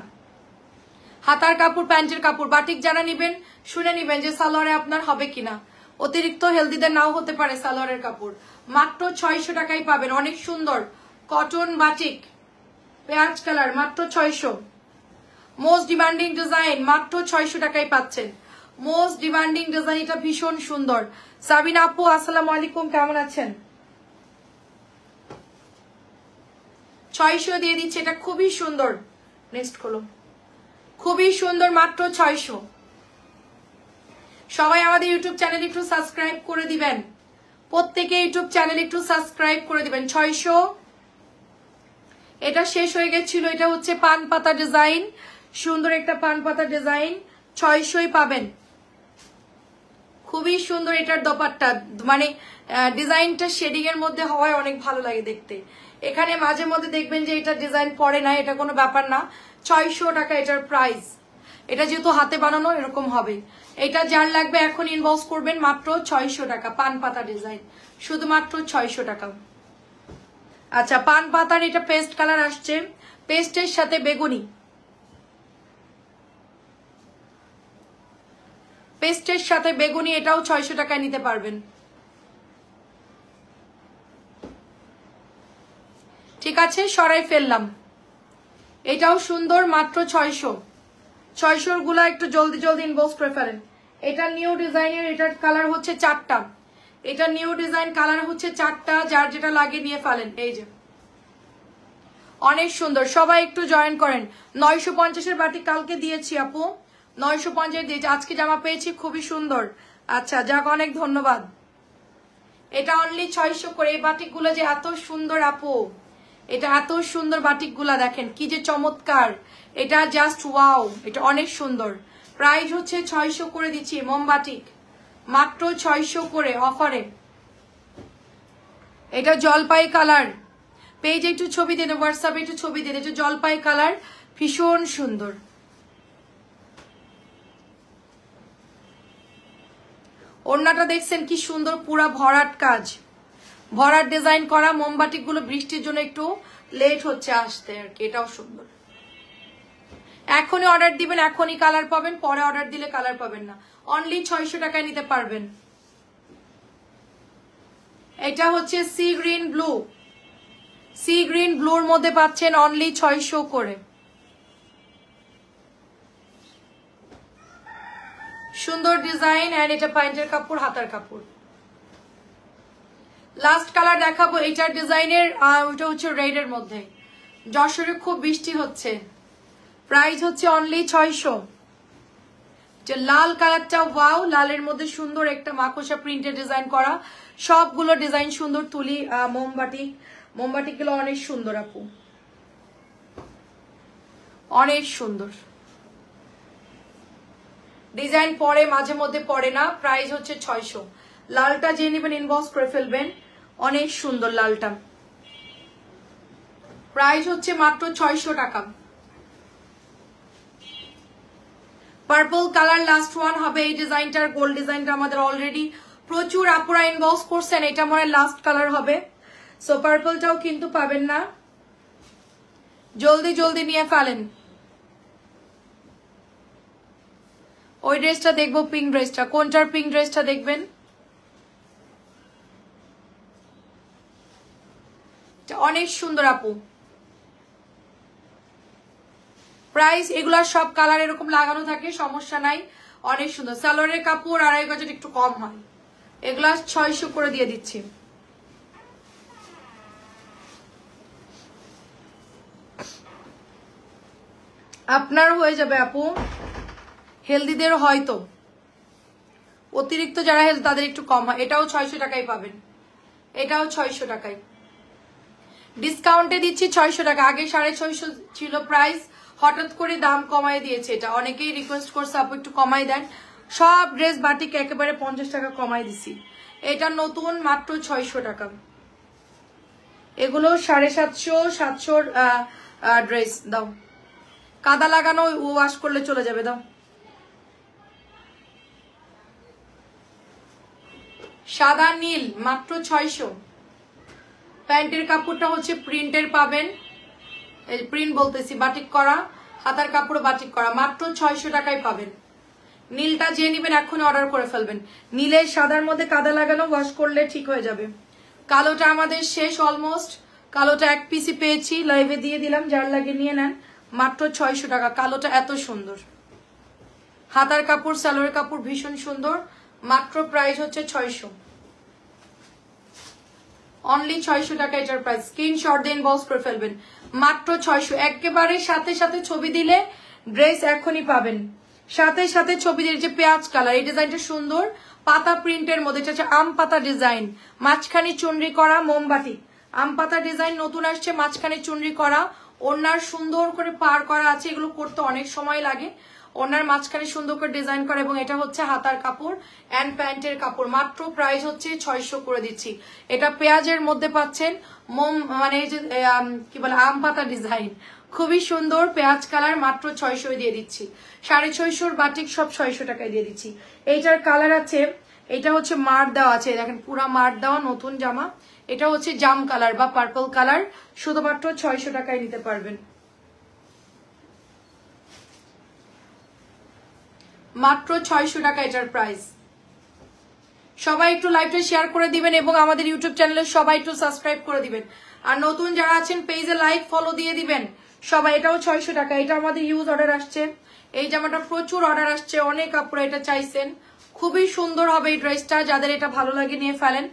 হাতার কাপড়, প্যান্টের কাপড়, বাটিক যারা নিবেন শুনে নিবেন যে সালোয়ারে আপনার হবে কিনা, অতিরিক্ত হেলদিদের নাও হতে পারে সালোয়ারের কাপড়। মাত্র 600 টাকায় পাবেন, অনেক সুন্দর কটন বাটিক, পেঁয়াজ কালার, মাত্র 600। মোস্ট ডিমান্ডিং ডিজাইন, মাত্র 600 টাকায় পাচ্ছেন। মোস্ট ডিমান্ডিং ডিজাইন, এটা ভীষণ সুন্দর। সাবিনা আপু আসসালামু আলাইকুম, কেমন আছেন? 600 দিয়ে দিচ্ছে, এটা খুবই সুন্দর। নেক্সট খোলো, খুবই সুন্দর, মাত্র 600। সবাই আমাদের ইউটিউব চ্যানেল একটু সাবস্ক্রাইব করে দিবেন, প্রত্যেকে ইউটিউব চ্যানেল একটু সাবস্ক্রাইব করে দিবেন। 600, এটা শেষ হয়ে গেছিল। এটা হচ্ছে পান পাতা ডিজাইন, সুন্দর একটা পান পাতা ডিজাইন, 600ই পাবেন, খুবই সুন্দর। এটার দোপাট্টা মানে ডিজাইনটা শেডিং এর মধ্যে হওয়ায় অনেক ভালো লাগে দেখতে। এখানে মাঝে মধ্যে দেখবেন যে এটা ডিজাইন পড়ে না, এটা কোনো ব্যাপার না। 600 টাকা এটার প্রাইস, এটা যেহেতু হাতে বানানো এরকম হবে। এটা যার লাগবে এখন ইনবক্স করবেন, মাত্র 600 টাকা। পান পাতা ডিজাইন, শুধুমাত্র 600 টাকা। আচ্ছা পান পাতার এটা পেস্ট কালার আসছে, পেস্টের সাথে বেগুনি, পেস্টের সাথে বেগুনি, এটাও 600 টাকায় নিতে পারবেন, ঠিক আছে? সরাই ফেললাম, এটাও সুন্দর, মাত্র 600। 600 গুলা একটু জলদি জলদি ইনবক্স করে ফেলেন। এটা নিউ ডিজাইনের, এটার কালার হচ্ছে 4টা, এটা নিউ ডিজাইন, কালার হচ্ছে 4টা, যার যেটা লাগে নিয়ে ফেলেন। এই যে অনেক সুন্দর, সবাই একটু জয়েন করেন। 950-এর বাটি কালকে দিয়েছি আপু, 950 দিয়েছি, আজকে জামা পেয়েছি, খুবই সুন্দর। আচ্ছা যাক, অনেক ধন্যবাদ। এটা অনলি 600 করে। এই বাটিকগুলো যে এত সুন্দর আপু, এটা এত সুন্দর বাটিকগুলা, দেখেন কি যে চমৎকার, এটা জাস্ট ওয়াও, এটা অনেক সুন্দর। প্রাইস হচ্ছে 600 করে দিচ্ছি। মোমবাটিক মাত্র 600 করে অফারে। এটা জলপাই কালার, পেজে একটু ছবি দিয়ে দেন, হোয়াটসঅ্যাপে একটু ছবি দিয়ে দেন। এটা জলপাই কালার, ভীষণ সুন্দর। ওড়নাটা দেখছেন কি সুন্দর, পুরা ভরাট কাজ, ভরাট ডিজাইন করা। মোমবাটিক গুলো বৃষ্টির জন্য একটু লেট হচ্ছে আসতে আর কি, এটাও সুন্দর। এখনই অর্ডার দিবেন, এখনই কালার পাবেন, পরে অর্ডার দিলে কালার পাবেন না। অনলি 600 টাকায় নিতে পারবেন। এটা হচ্ছে sea green blue, sea green ব্লুর মধ্যে পাচ্ছেন অনলি 600 করে। সুন্দর ডিজাইন, এন্ড এটা প্যান্টের কাপড়, হাতার কাপড়। লাস্ট কালার দেখাবো এইটার ডিজাইনের, ওটা হচ্ছে রেড এর মধ্যে। যশোরে খুব বৃষ্টি হচ্ছে। প্রাইস হচ্ছে অনলি 600। যে লাল কালারটা, ওয়াও, লালের মধ্যে সুন্দর একটা মাকড়সা প্রিন্টের ডিজাইন করা, সবগুলো ডিজাইন সুন্দর। তুলি মোমবাটি গুলো অনেক সুন্দর আপু, অনেক সুন্দর ডিজাইন। পরে মাঝে মধ্যে পড়ে না। প্রাইস হচ্ছে 600। লালটা যে নেবেন ইনবক্স করে ফেলবেন, অনেক সুন্দর লালটা। প্রাইস হচ্ছে মাত্র 600 টাকা। পার্পল কালার লাস্ট ওয়ান হবে এই ডিজাইনটার। গোল্ড ডিজাইনটা আমাদের অলরেডি প্রচুর আপুরা ইনবক্স করছেন, এটা মনে লাস্ট কালার হবে। সো পার্পলটাও কিন্তু পাবেন না, জলদি জলদি নিয়ে ফেলেন। ওই ড্রেসটা দেখবো, পিঙ্ক ড্রেসটা। কোনটার পিঙ্ক ড্রেসটা দেখবেন? অনেক সুন্দর আপু। প্রাইস এগুলার সব কালার এরকম লাগানো থাকে, সমস্যা নাই, অনেক সুন্দর। সালোয়ারের কাপড় 2.5 গজ একটু কম হয়, এগুলা 600 করে দিয়ে দিচ্ছি। আপনার হয়ে যাবে আপু, হেলদিদের হয়তো অতিরিক্ত যারা হেলদি তাদের একটু কম হয়। এটাও 600 টাকায় পাবেন, এটাও 600 টাকায় ডিসকাউন্টে দিচ্ছি। 600 টাকা, আগে 650 ছিল প্রাইস, হঠাৎ করে দাম কমায় দিয়েছে। এটা অনেকেই রিকোয়েস্ট করছে আপু একটু কমাই দেন। সব ড্রেস বাটিক একেবারে 50 টাকা কমাই দিছি। এটা নতুন মাত্র 600 টাকা। এগুলো 750 700 ড্রেস। দাও, কাদা লাগানো, ওয়াশ করলে চলে যাবে। দাও, সাদা নীল মাত্র 600। প্যান্টের কাপড়টা হচ্ছে প্রিন্টের পাবেন, প্রিন্ট বলতেছি বাটিক করা, হাতার কাপড় বাটিক করা, মাত্র 600 টাকায় পাবেন। নীলটা যে নিবেন এখন অর্ডার করে ফেলবেন। নীলের সাদার মধ্যে কাদা লাগানো, ওয়াশ করলে ঠিক হয়ে যাবে। কালোটা আমাদের শেষ অলমোস্ট, কালোটা এক পিসি পেয়েছি, লাইভে দিয়ে দিলাম, যার লাগে নিয়ে নেন, মাত্র 600 টাকা। কালোটা এত সুন্দর, হাতার কাপড় সালোয়ার কাপড় ভীষণ সুন্দর, মাত্র প্রাইস হচ্ছে 600, অনলি 600 টাকা এটার প্রাইস। স্ক্রিনশট দিয়ে ইনবক্স করে ফেলবেন, মাত্র 600। একেবারে সাথে সাথে ছবি দিলে ড্রেস এখনই পাবেন, সাথে সাথে ছবি দিলে। যে পেঁয়াজ কালার, এই ডিজাইনটা সুন্দর, পাতা প্রিন্টের মধ্যে, এটা হচ্ছে আম পাতা ডিজাইন, মাঝখানে চুনরি করা মোমবাতি। আম পাতা ডিজাইন নতুন আসছে, মাঝখানে চুনরি করা, ওনার সুন্দর করে পার করা আছে। এগুলো করতে অনেক সময় লাগে। ওনার মাঝখানে সুন্দর করে ডিজাইন করা, এবং এটা হচ্ছে হাতার কাপড় এন্ড প্যান্টের কাপড়। মাত্র প্রাইস হচ্ছে 600 করে দিচ্ছি। এটা পেঁয়াজের মধ্যে পাচ্ছেন, মোম মানে এই যে কি বলে আম পাতা ডিজাইন, খুবই সুন্দর পেঁয়াজ কালার, মাত্র 600 দিয়ে দিচ্ছি। 650 বাটিক সব 600 টাকায় দিয়ে দিচ্ছি। এইটার কালার আছে, এটা হচ্ছে মার দেওয়া আছে, দেখেন পুরা মার দেওয়া নতুন জামা। এটা হচ্ছে জাম কালার বা পার্পল কালার, শুধুমাত্র 600 টাকায় নিতে পারবেন, মাত্র 600 টাকা এটার প্রাইস। সবাই একটু লাইভটা শেয়ার করে দিবেন এবং আমাদের ইউটিউব চ্যানেলে সবাই একটু সাবস্ক্রাইব করে দিবেন। আর নতুন যারা আছেন পেজে লাইক ফলো দিয়ে দিবেন সবাই। এটাও 600 টাকা। এটা আমাদের ইউজ অর্ডার আসছে, এই জামাটা প্রচুর অর্ডার আসছে, অনেক আপুরা এটা চাইছেন। খুবই সুন্দর হবে এই ড্রেসটা, যাদের এটা ভালো লাগে নিয়ে ফেলেন,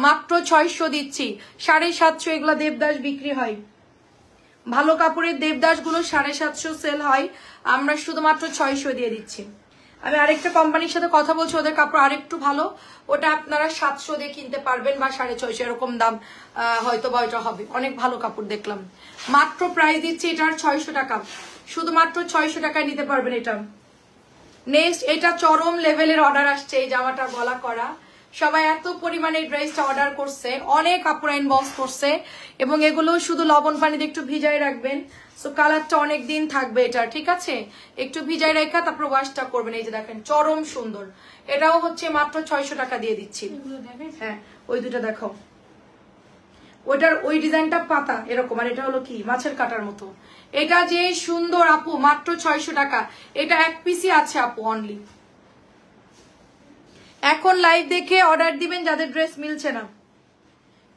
মাত্র 600 দিচ্ছি। 750 এগুলা দেবদাস বিক্রি হয়, ভালো কাপড়ের দেবদাস গুলো 750 সেল হয়, আমরা শুধুমাত্র 600 দিয়ে দিচ্ছি। আমি আরেকটা কোম্পানির সাথে কথা বলছি, ওদের কাপড় আরেকটু ভালো, ওটা আপনারা 700 দিয়ে কিনতে পারবেন বা 650 এরকম দাম হয়তো বা ওইটা হবে। অনেক ভালো কাপড় দেখলাম, মাত্র প্রাইস দিচ্ছি এটার 600 টাকা, শুধুমাত্র 600 টাকায় নিতে পারবেন এটা। নেক্সট, এটা চরম লেভেলের অর্ডার আসছে, এই জামাটা গলা করা, সবাই এত পরিমাণে ড্রেসটা অর্ডার করছে, অনেক কাপড় ইনবক্স করছে, এবং এগুলো শুধু লবণ পানিতে একটু ভিজায় রাখবেন। সো কালারটা অনেক দিন থাকবে এটা, ঠিক আছে? একটু ভিজায় রেখা তারপর ওয়াশটা করবেন। এই যে দেখেন চরম সুন্দর, এটাও হচ্ছে মাত্র 600 টাকা দিয়ে দিচ্ছি। হ্যাঁ, ওই দুটো দেখো, ওইটার ওই ডিজাইনটা পাতা এরকম, আর এটা হলো কি মাছের কাটার মতো। এটা যে সুন্দর আপু, মাত্র 600 টাকা। এটা এক পিসি আছে আপু অনলি। এখন লাইভ দেখে অর্ডার দিবেন যাদের ড্রেস মিলছে না,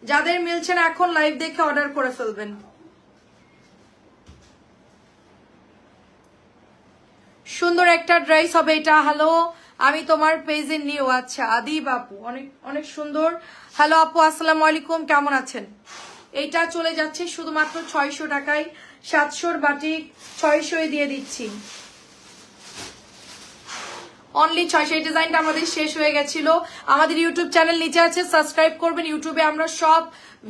যাদের মিলছে না এখন লাইভ দেখে অর্ডার করে ফেলবেন। সুন্দর একটা ড্রেস হবে এটা। হ্যালো আমি তোমার পেজে নিও। আচ্ছা আদিব আপু, অনেক অনেক সুন্দর। হ্যালো আপু, আসসালামু আলাইকুম, কেমন আছেন? এইটা চলে যাচ্ছে শুধুমাত্র 600 টাকায়। 700 বাটিক 600 দিয়ে দিচ্ছি, অনলি 600। এই ডিজাইনটা আমাদের শেষ হয়ে গেছিল। আমাদের ইউটিউব চ্যানেল নিচে আছে, সাবস্ক্রাইব করবেন। ইউটিউবে আমরা সব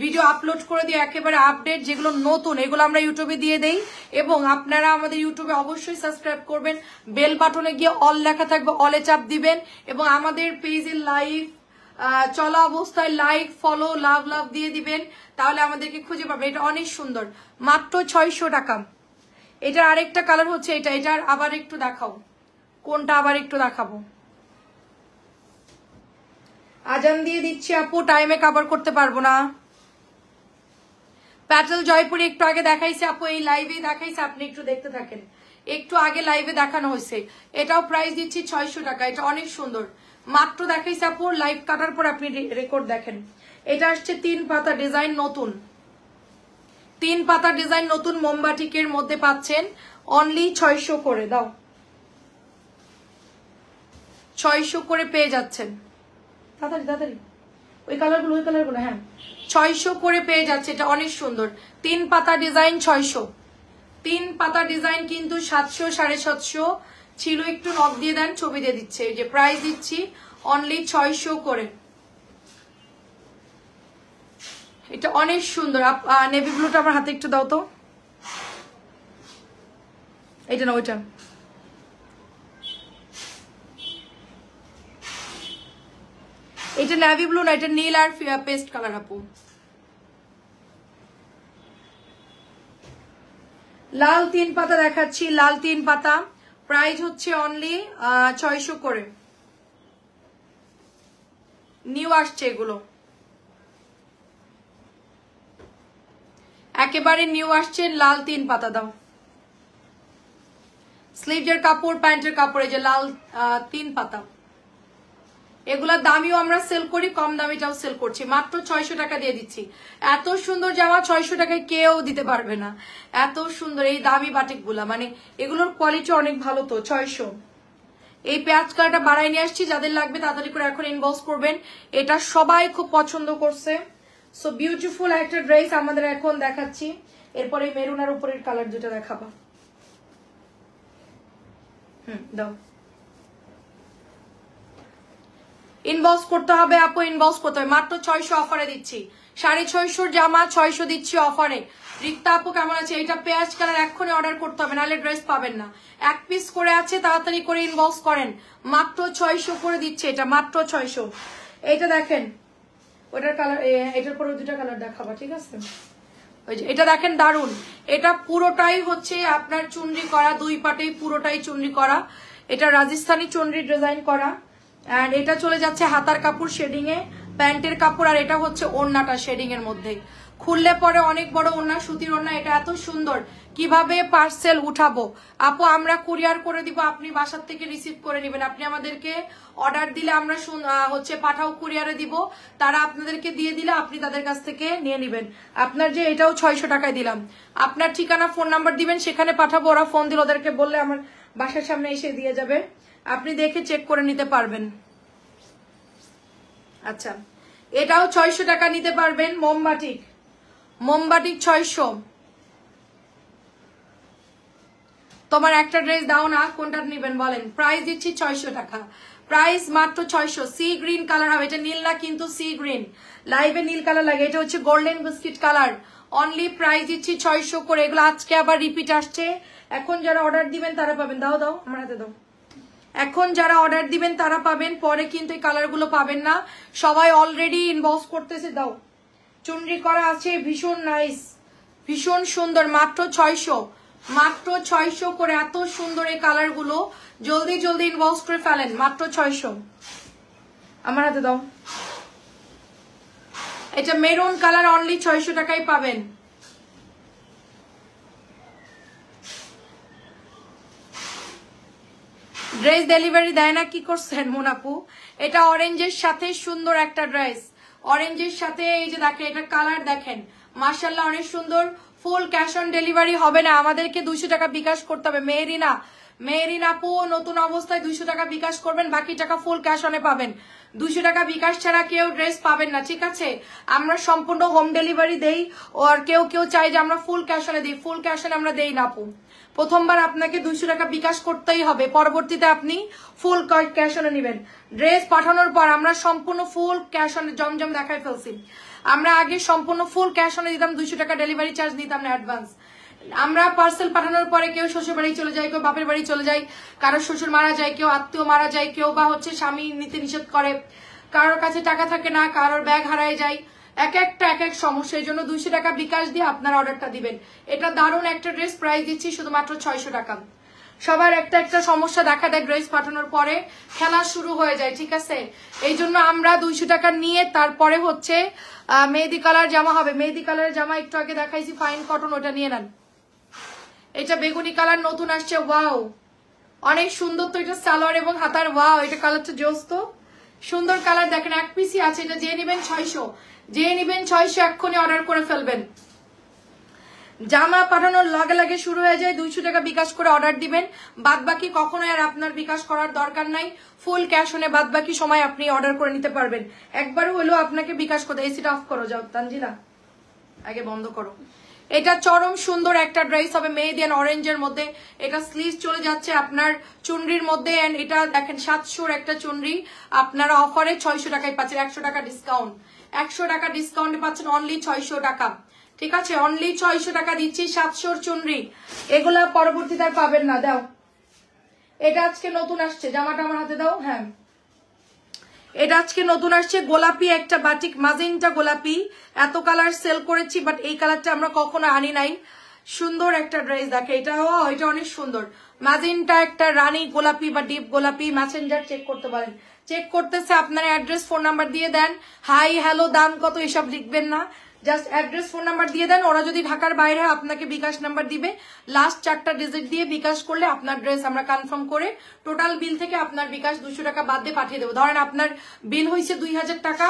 ভিডিও আপলোড করে দিই, একেবারে আপডেট যেগুলো নতুন এগুলো আমরা ইউটিউবে দিয়ে দেই। এবং আপনারা আমাদের ইউটিউবে অবশ্যই সাবস্ক্রাইব করবেন। বেল বাটনে গিয়ে অল লেখা থাকবে, অলে চাপ দিবেন। এবং আমাদের পেজের লাইভ চলা অবস্থায় লাইক, ফলো, লাভ লাভ দিয়ে দিবেন, তাহলে আমাদেরকে খুঁজে পাবেন। এটা অনেক সুন্দর, মাত্র 600 টাকা। এটার আরেকটা কালার হচ্ছে এটা। এটার আবার একটু দেখাও, কোনটা আবার একটু দেখাবো। আজান দিয়ে দিচ্ছি আপু, টাইমে কভার করতে পারবো না। প্যাটেল জয়পুরি একটু আগে দেখাইছে আপু, এই লাইভে দেখাইছে, আপনি একটু দেখতে থাকেন। একটু আগে লাইভে দেখানো হয়েছে। এটাও প্রাইস দিচ্ছি 600 টাকা। এটা অনেক সুন্দর, মাত্র দেখাইছে আপু। লাইভ কাটার পর আপনি রেকর্ড দেখেন। এটা আসছে 3 পাতা ডিজাইন, নতুন 3 পাতা ডিজাইন, নতুন মোমবাটিকের মধ্যে পাচ্ছেন। অনলি 600 করে দাও, 600 করে পেয়ে যাচ্ছেন। তাড়াতাড়ি তাড়াতাড়ি, ওই কালারগুলো হ্যাঁ, 600 করে পেয়ে যাচ্ছে। এটা অনেক সুন্দর, 3 পাতা ডিজাইন 600। 3 পাতা ডিজাইন কিন্তু 700 750 ছিল, একটু নক দিয়ে দেন, ছবি দিয়ে দিচ্ছে। এই যে প্রাইস দিচ্ছি অনলি 600 করে। এটা অনেক সুন্দর। নেভি ব্লুটা আমার হাতে একটু দাও তো, এটা না ওইটা। এটা নেভি ব্লু না, এটা নীল আর পেস্ট কালার আপু। লাল 3 পাতা দেখাচ্ছি, লাল 3 পাতা প্রাইস হচ্ছে অনলি 600 করে। নিউ আসছে এগুলো, একেবারে নিউ আসছে। লাল 3 পাতা দাও। স্লিভের কাপড়, প্যান্টের কাপড়, এই যে লাল 3 পাতা। এগুলোর দামিও আমরা সেল করি, কম দামিটাও সেল করছি। মাত্র 600 টাকা দিয়ে দিচ্ছি। এত সুন্দর জামা 600 টাকায় কেউ দিতে পারবে না। এত সুন্দর এই দামি বাটিকগুলা, মানে এগুলোর কোয়ালিটি অনেক ভালো। তো 600। এই পেঁয়াজ কালারটা বাড়াই নিয়ে আসছি, যাদের লাগবে তাড়াতাড়ি করে এখন ইনবক্স করবেন। এটা সবাই খুব পছন্দ করছে। সো বিউটিফুল একটা ড্রেস আমাদের এখন দেখাচ্ছি। এরপরে মেরুন আর উপরের কালার দুটো দেখাবো। দাও, ইনবক্স করতে হবে আপু, ইনবক্স করতে হবে। মাত্র 600 অফারে দিচ্ছি। 650 জামা 600 দিচ্ছি অফারে। রিক্তা আপু কেমন আছে? এটা পেঁয়াজ কালার, এক্ষুনি অর্ডার করতে হবে, নাহলে ড্রেস পাবেন না। 1 পিস করে আছে, তাড়াতাড়ি করে ইনবক্স করেন। মাত্র 600 করে দিচ্ছে এটা, মাত্র 600। এইটা দেখেন, ওটার কালার, এটার পরে 2টা কালার দেখাবা, ঠিক আছে? ওই যে এটা দেখেন, দারুন। এটা পুরোটাই হচ্ছে আপনার চুনরি করা, 2 পাটেই পুরোটাই চুনরি করা। এটা রাজস্থানী চুনরি ডিজাইন করা। এন্ড এটা চলে যাচ্ছে হাতার কাপড় শেডিং এ, প্যান্টের কাপড়, আর এটা হচ্ছে ওড়নাটা শেডিং এর মধ্যে। খুললে পরে অনেক বড় ওড়না, সুতির ওড়না। এটা এত সুন্দর, কিভাবে পার্সেল উঠাবো আপু? আমরা কুরিয়ার করে দিব, আপনি বাসার থেকে রিসিভ করে নেবেন। আপনি আমাদেরকে অর্ডার দিলে আমরা হচ্ছে পাঠাও কুরিয়ারে দিব, তারা আপনাদেরকে দিয়ে দিলে আপনি তাদের কাছ থেকে নিয়ে নেবেন। আপনার যে এটাও 600 টাকায় দিলাম, আপনার ঠিকানা ফোন নাম্বার দিবেন, সেখানে পাঠাবো। ওরা ফোন দিল, ওদেরকে বললে আমার বাসার সামনে এসে দিয়ে যাবে, আপনি দেখে চেক করে নিতে পারবেন। আচ্ছা, এটাও 600 টাকা নিতে পারবেন। মোমবাটিক, মোমবাটিক 600। তোমার একটা ড্রেস দাও না, কোনটা নেবেন বলেন? প্রাইস দিচ্ছি 600 টাকা, প্রাইস মাত্র 600। সি গ্রিন কালার হবে, এটা নীল না কিন্তু সি গ্রিন, লাইভে নীল কালার লাগে। এটা হচ্ছে golden biscuit colour. Only price দিচ্ছি 600 করে। এগুলো আজকে আবার রিপিট আসছে। এখন যারা অর্ডার দিবেন তারা পাবেন। দাও দাও, আমার হাতে দাও। এখন যারা অর্ডার দিবেন তারা পাবেন, পরে কিন্তু এই কালারগুলো পাবেন না। সবাই অলরেডি ইনবক্স করতেছে। দাও, চুনরি করা আছে, ভীষণ নাইস, ভীষণ সুন্দর। মাত্র 600, মাত্র 600 করে। এত সুন্দর এই কালারগুলো, জলদি জলদি ইনবক্স করে ফেলেন। মাত্র 600। আমার হাতে দাও। এটা মেরুন কালার, অনলি 600 টাকায় পাবেন। ড্রেস ডেলিভারি দেয় না, কি করছেন মোনাপু? এটা অরেঞ্জের সাথে সুন্দর একটা ড্রেস, অরেঞ্জের সাথে। এই যে দেখেন, এটা কালার দেখেন, মাশাআল্লাহ অনেক সুন্দর। ফুল ক্যাশ অন ডেলিভারি হবে না, আমাদেরকে 200 টাকা বিকাশ করতে হবে। মেহেরিনা মেরিন আপু নতুন অবস্থায় 200 টাকা বিকাশ করবেন, বাকি টাকা ফুল ক্যাশ অনে পাবেন। 200 টাকা বিকাশ ছাড়া কেউ ড্রেস পাবেন না, ঠিক আছে? আমরা সম্পূর্ণ হোম ডেলিভারি দেই, আর কেউ কেউ চাই যে আমরা ফুল ক্যাশ অনে দিই, ফুল ক্যাশ অনে আমরা দেই না আপু। প্রথমবার আপনাকে 200 টাকা বিকাশ করতেই হবে, পরবর্তীতে আপনি ফুল ক্যাশ অনে নেবেন। ড্রেস পাঠানোর পর আমরা সম্পূর্ণ ফুল ক্যাশ অনে জমজম দেখাই ফেলছি। আমরা আগে সম্পূর্ণ ফুল ক্যাশ অনে দিতাম, 200 টাকা ডেলিভারি চার্জ নিতাম না অ্যাডভান্স। আমরা পার্সেল পাঠানোর পরে কেউ শ্বশুর বাড়ি চলে যায়, কেউ বাপের বাড়ি চলে যায়, কারো শ্বশুর মারা যায়, কেউ আত্মীয় মারা যায়, কেউ বা হচ্ছে স্বামী নিতে নিষেধ করে, কারোর কাছে টাকা থাকে না, কারোর ব্যাগ হারায় যায়, এক এক সমস্যা। এই জন্য 200 টাকা বিকাশ দিয়ে আপনার অর্ডারটা দিবেন। এটা দারুণ একটা ড্রেস, প্রাইস দিচ্ছি শুধুমাত্র 600 টাকা। সবার একটা সমস্যা দেখা দেয় ড্রেস পাঠানোর পরে, খেলা শুরু হয়ে যায়, ঠিক আছে? এই জন্য আমরা 200 টাকা নিয়ে তারপরে হচ্ছে মেহেদি কালার জামা হবে। মেহেদি কালারের জামা একটু আগে দেখাইছি, ফাইন কটন, ওটা নিয়ে নেন। এটা বেগুনি কালার নতুন আসছে, ওয়াও অনেক সুন্দর তো এটা সালোয়ার এবং হাতার, ওয়াও এটা কালারটা জোস তো সুন্দর কালার। দেখেন এক পিসি আছে, এটা যে নিবেন 600, যে নিবেন 600 এক্ষুনি অর্ডার করে ফেলবেন। জামা পাঠানোর লগে লাগে শুরু হয়ে যায়, 200 টাকা বিকাশ করে অর্ডার দিবেন, বাদ বাকি কখনো আর আপনার বিকাশ করার দরকার নাই, ফুল ক্যাশ অনে বাদ বাকি সময় আপনি অর্ডার করে নিতে পারবেন। একবারও হলেও আপনাকে বিকাশ করতে। এসিটা অফ করো যাও তানজিলা, আগে বন্ধ করো। এটা চরম সুন্দর একটা ড্রেস হবে মেহেদি এন্ড অরেঞ্জের মধ্যে। এটা স্লিভ চলে যাচ্ছে আপনার চুনরির মধ্যে, এন্ড এটা দেখেন 700 একটা চুনরি আপনারা অফারে 600 টাকায় পাচ্ছেন, 100 টাকা ডিসকাউন্ট, 100 টাকা ডিসকাউন্টে পাচ্ছেন অনলি 600 টাকা, ঠিক আছে? অনলি 600 টাকা দিচ্ছি 700 চুনরি, এগুলা পরবর্তীতে আর পাবেন না। দাও, এটা আজকে নতুন আসছে, জামাটা আমার হাতে দাও। হ্যাঁ, এটা আজকে নতুন আসছে, গোলাপি একটা বাটিক, মাজেন্টা গোলাপি। এত কালার সেল করেছি, বাট এই কালারটা আমরা কখনো আনি নাই। সুন্দর একটা ড্রেস, দেখে এটা অনেক সুন্দর, মাজেন্টা একটা রানী গোলাপি বা ডিপ গোলাপি। ম্যাসেঞ্জার চেক করতে পারেন, চেক করতেছে আপনার অ্যাড্রেস ফোন নাম্বার দিয়ে দেন, হাই হ্যালো দাম কত এসব লিখবেন না, জাস্ট অ্যাড্রেস ফোন নাম্বার দিয়ে দেন। ওরা যদি ঢাকার বাইরে আপনাকে বিকাশ নাম্বার দিবে, লাস্ট 4টা ডিজিট দিয়ে বিকাশ করলে আপনার ড্রেস আমরা কনফার্ম করে টোটাল বিল থেকে আপনার বিকাশ 200 টাকা বাদ দিয়ে পাঠিয়ে দেবো। ধরেন আপনার বিল হয়েছে 2000 টাকা,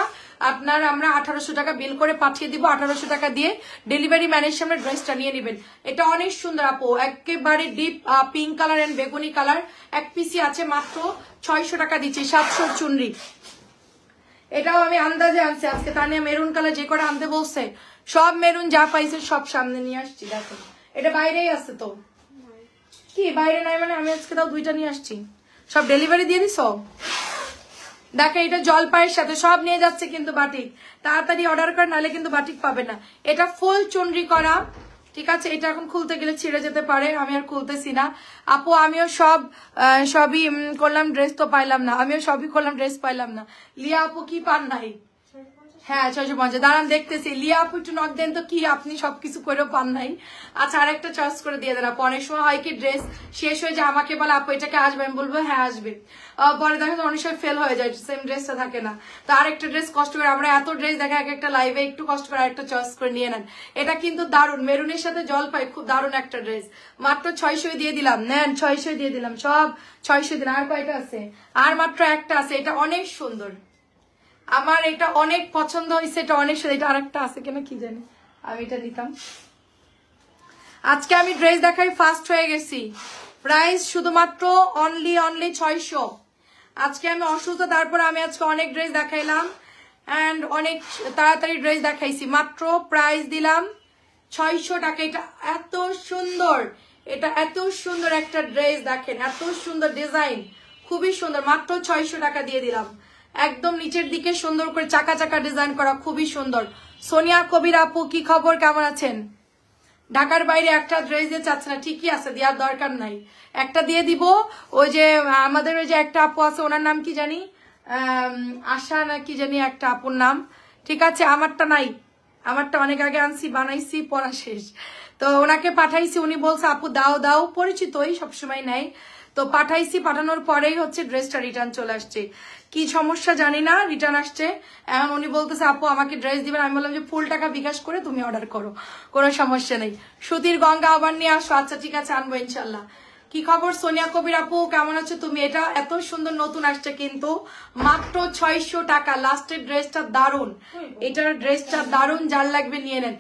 আপনার আমরা 1800 টাকা বিল করে পাঠিয়ে দিব, 1800 টাকা দিয়ে ডেলিভারি ম্যানের সামনে ড্রেসটা নিয়ে নেবেন। এটা অনেক সুন্দর আপু, একেবারে ডিপ পিঙ্ক কালার এন্ড বেগুনি কালার, এক পিসি আছে, মাত্র 600 টাকা দিচ্ছি, 700 চুনরি। এটাও আমি আন্দাজে আনছি আজকে, তানিয়া মেরুন কালার যে করে আনতে বলছে, সব মেরুন যা পাইছে সব সামনে নিয়ে আসছি। দেখো এটা বাইরেই আছে তো, কি বাইরে নাই মানে আমি আজকে তাও 2টা নিয়ে আসছি, সব ডেলিভারি দিয়ে দিস। দেখে এটা জলপাইয়ের সাথে সব নিয়ে যাচ্ছে কিন্তু বাটিক, তাড়াতাড়ি অর্ডার করে নাহলে কিন্তু বাটিক পাবে না। এটা ফুল চুনরি করা, ঠিক আছে? এটা এখন খুলতে গেলে ছিঁড়ে যেতে পারে, আমি আর খুলতেছি না আপু। আমিও সবই করলাম, ড্রেস তো পাইলাম না, আমিও সবই করলাম, ড্রেস পাইলাম না। লিয়া আপু কি পান নাই? হ্যাঁ 650, দাঁড়ান দেখতেছি। লিয়া আপু একটু নক দেন তো, কি আপনি সবকিছু করেও পান নাই? আচ্ছা আরেকটা চয়েস করে দিয়ে দেন আপু। অনেক সময় হয় কি ড্রেস শেষ হয়ে যায়, আমাকে বলে আপু এটাকে আসবে, আমি বলবো হ্যাঁ আসবে, পরে দেখা যায় অনেক সময় ফেল হয়ে যায়, সেম ড্রেসটা থাকে না। তো আরেকটা ড্রেস কষ্ট করে, আমরা এত ড্রেস দেখা একটা লাইভে, একটু কষ্ট করে আরেকটা চয়েস করে নিয়ে নেন। এটা কিন্তু দারুণ, মেরুনের সাথে জলপাই, খুব দারুণ একটা ড্রেস, মাত্র 600 দিয়ে দিলাম। নেন 600 দিয়ে দিলাম, সব 600 দিন। আর কয়টা আছে? আর মাত্র একটা আছে, এটা অনেক সুন্দর, আমার এটা অনেক পছন্দ হয়েছে, এটা অনেক সুন্দর। এটা আরেকটা আছে কেন কি জানি, আমি এটা নিতাম। আজকে আমি ড্রেস দেখাই ফার্স্ট হয়ে গেছি, প্রাইস শুধুমাত্র অনলি 600। আজকে আমি অসুস্থ, তারপর আমি আজকে অনেক ড্রেস দেখাইলাম এন্ড অনেক তাড়াতাড়ি ড্রেস দেখাইছি, মাত্র প্রাইস দিলাম 600 টাকা। এটা এত সুন্দর, এটা এত সুন্দর একটা ড্রেস, দেখেন এত সুন্দর ডিজাইন, খুবই সুন্দর, মাত্র 600 টাকা দিয়ে দিলাম। একদম নিচের দিকে সুন্দর করে চাকা চাকা ডিজাইন করা, খুবই সুন্দর। সোনিয়া কবির আপু কি খবর, কেমন আছেন? ঢাকার বাইরে একটা ড্রেস দিয়ে চাচ্ছে না, ঠিকই আছে, দেওয়ার দরকার নাই, একটা দিয়ে দিব। ওই যে আমাদের ওই যে একটা আপু আছে, ওনার নাম কি জানি, আশা না কি জানি একটা আপুর নাম, ঠিক আছে? আমারটা নাই, আমারটা অনেক আগে আনছি, বানাইছি, পড়া শেষ, তো ওনাকে পাঠাইছি, উনি বলছে আপু দাও দাও, পরিচিতই সবসময় নেয়, তো পাঠাইছি। পাঠানোর পরেই হচ্ছে ড্রেসটা রিটার্ন চলে আসছে, কি সমস্যা জানি না, রিটার্ন আসছে। এখন উনি বলতেছে আপু আমাকে ড্রেস দিবেন, আমি বললাম যে ফুল টাকা বিকাশ করে তুমি অর্ডার করো, কোনো সমস্যা নেই। সুতির গঙ্গা আবার নিয়ে আসো, আচ্ছা ঠিক আছে আনবো ইনশাল্লাহ। কি খবর সোনিয়া কবির আপু, কেমন আছো তুমি? এটা এত সুন্দর নতুন আসছে কিন্তু, মাত্র 600 টাকা। লাস্টের ড্রেসটা দারুন, এটার ড্রেসটা দারুন, যার লাগবে নিয়ে নেন।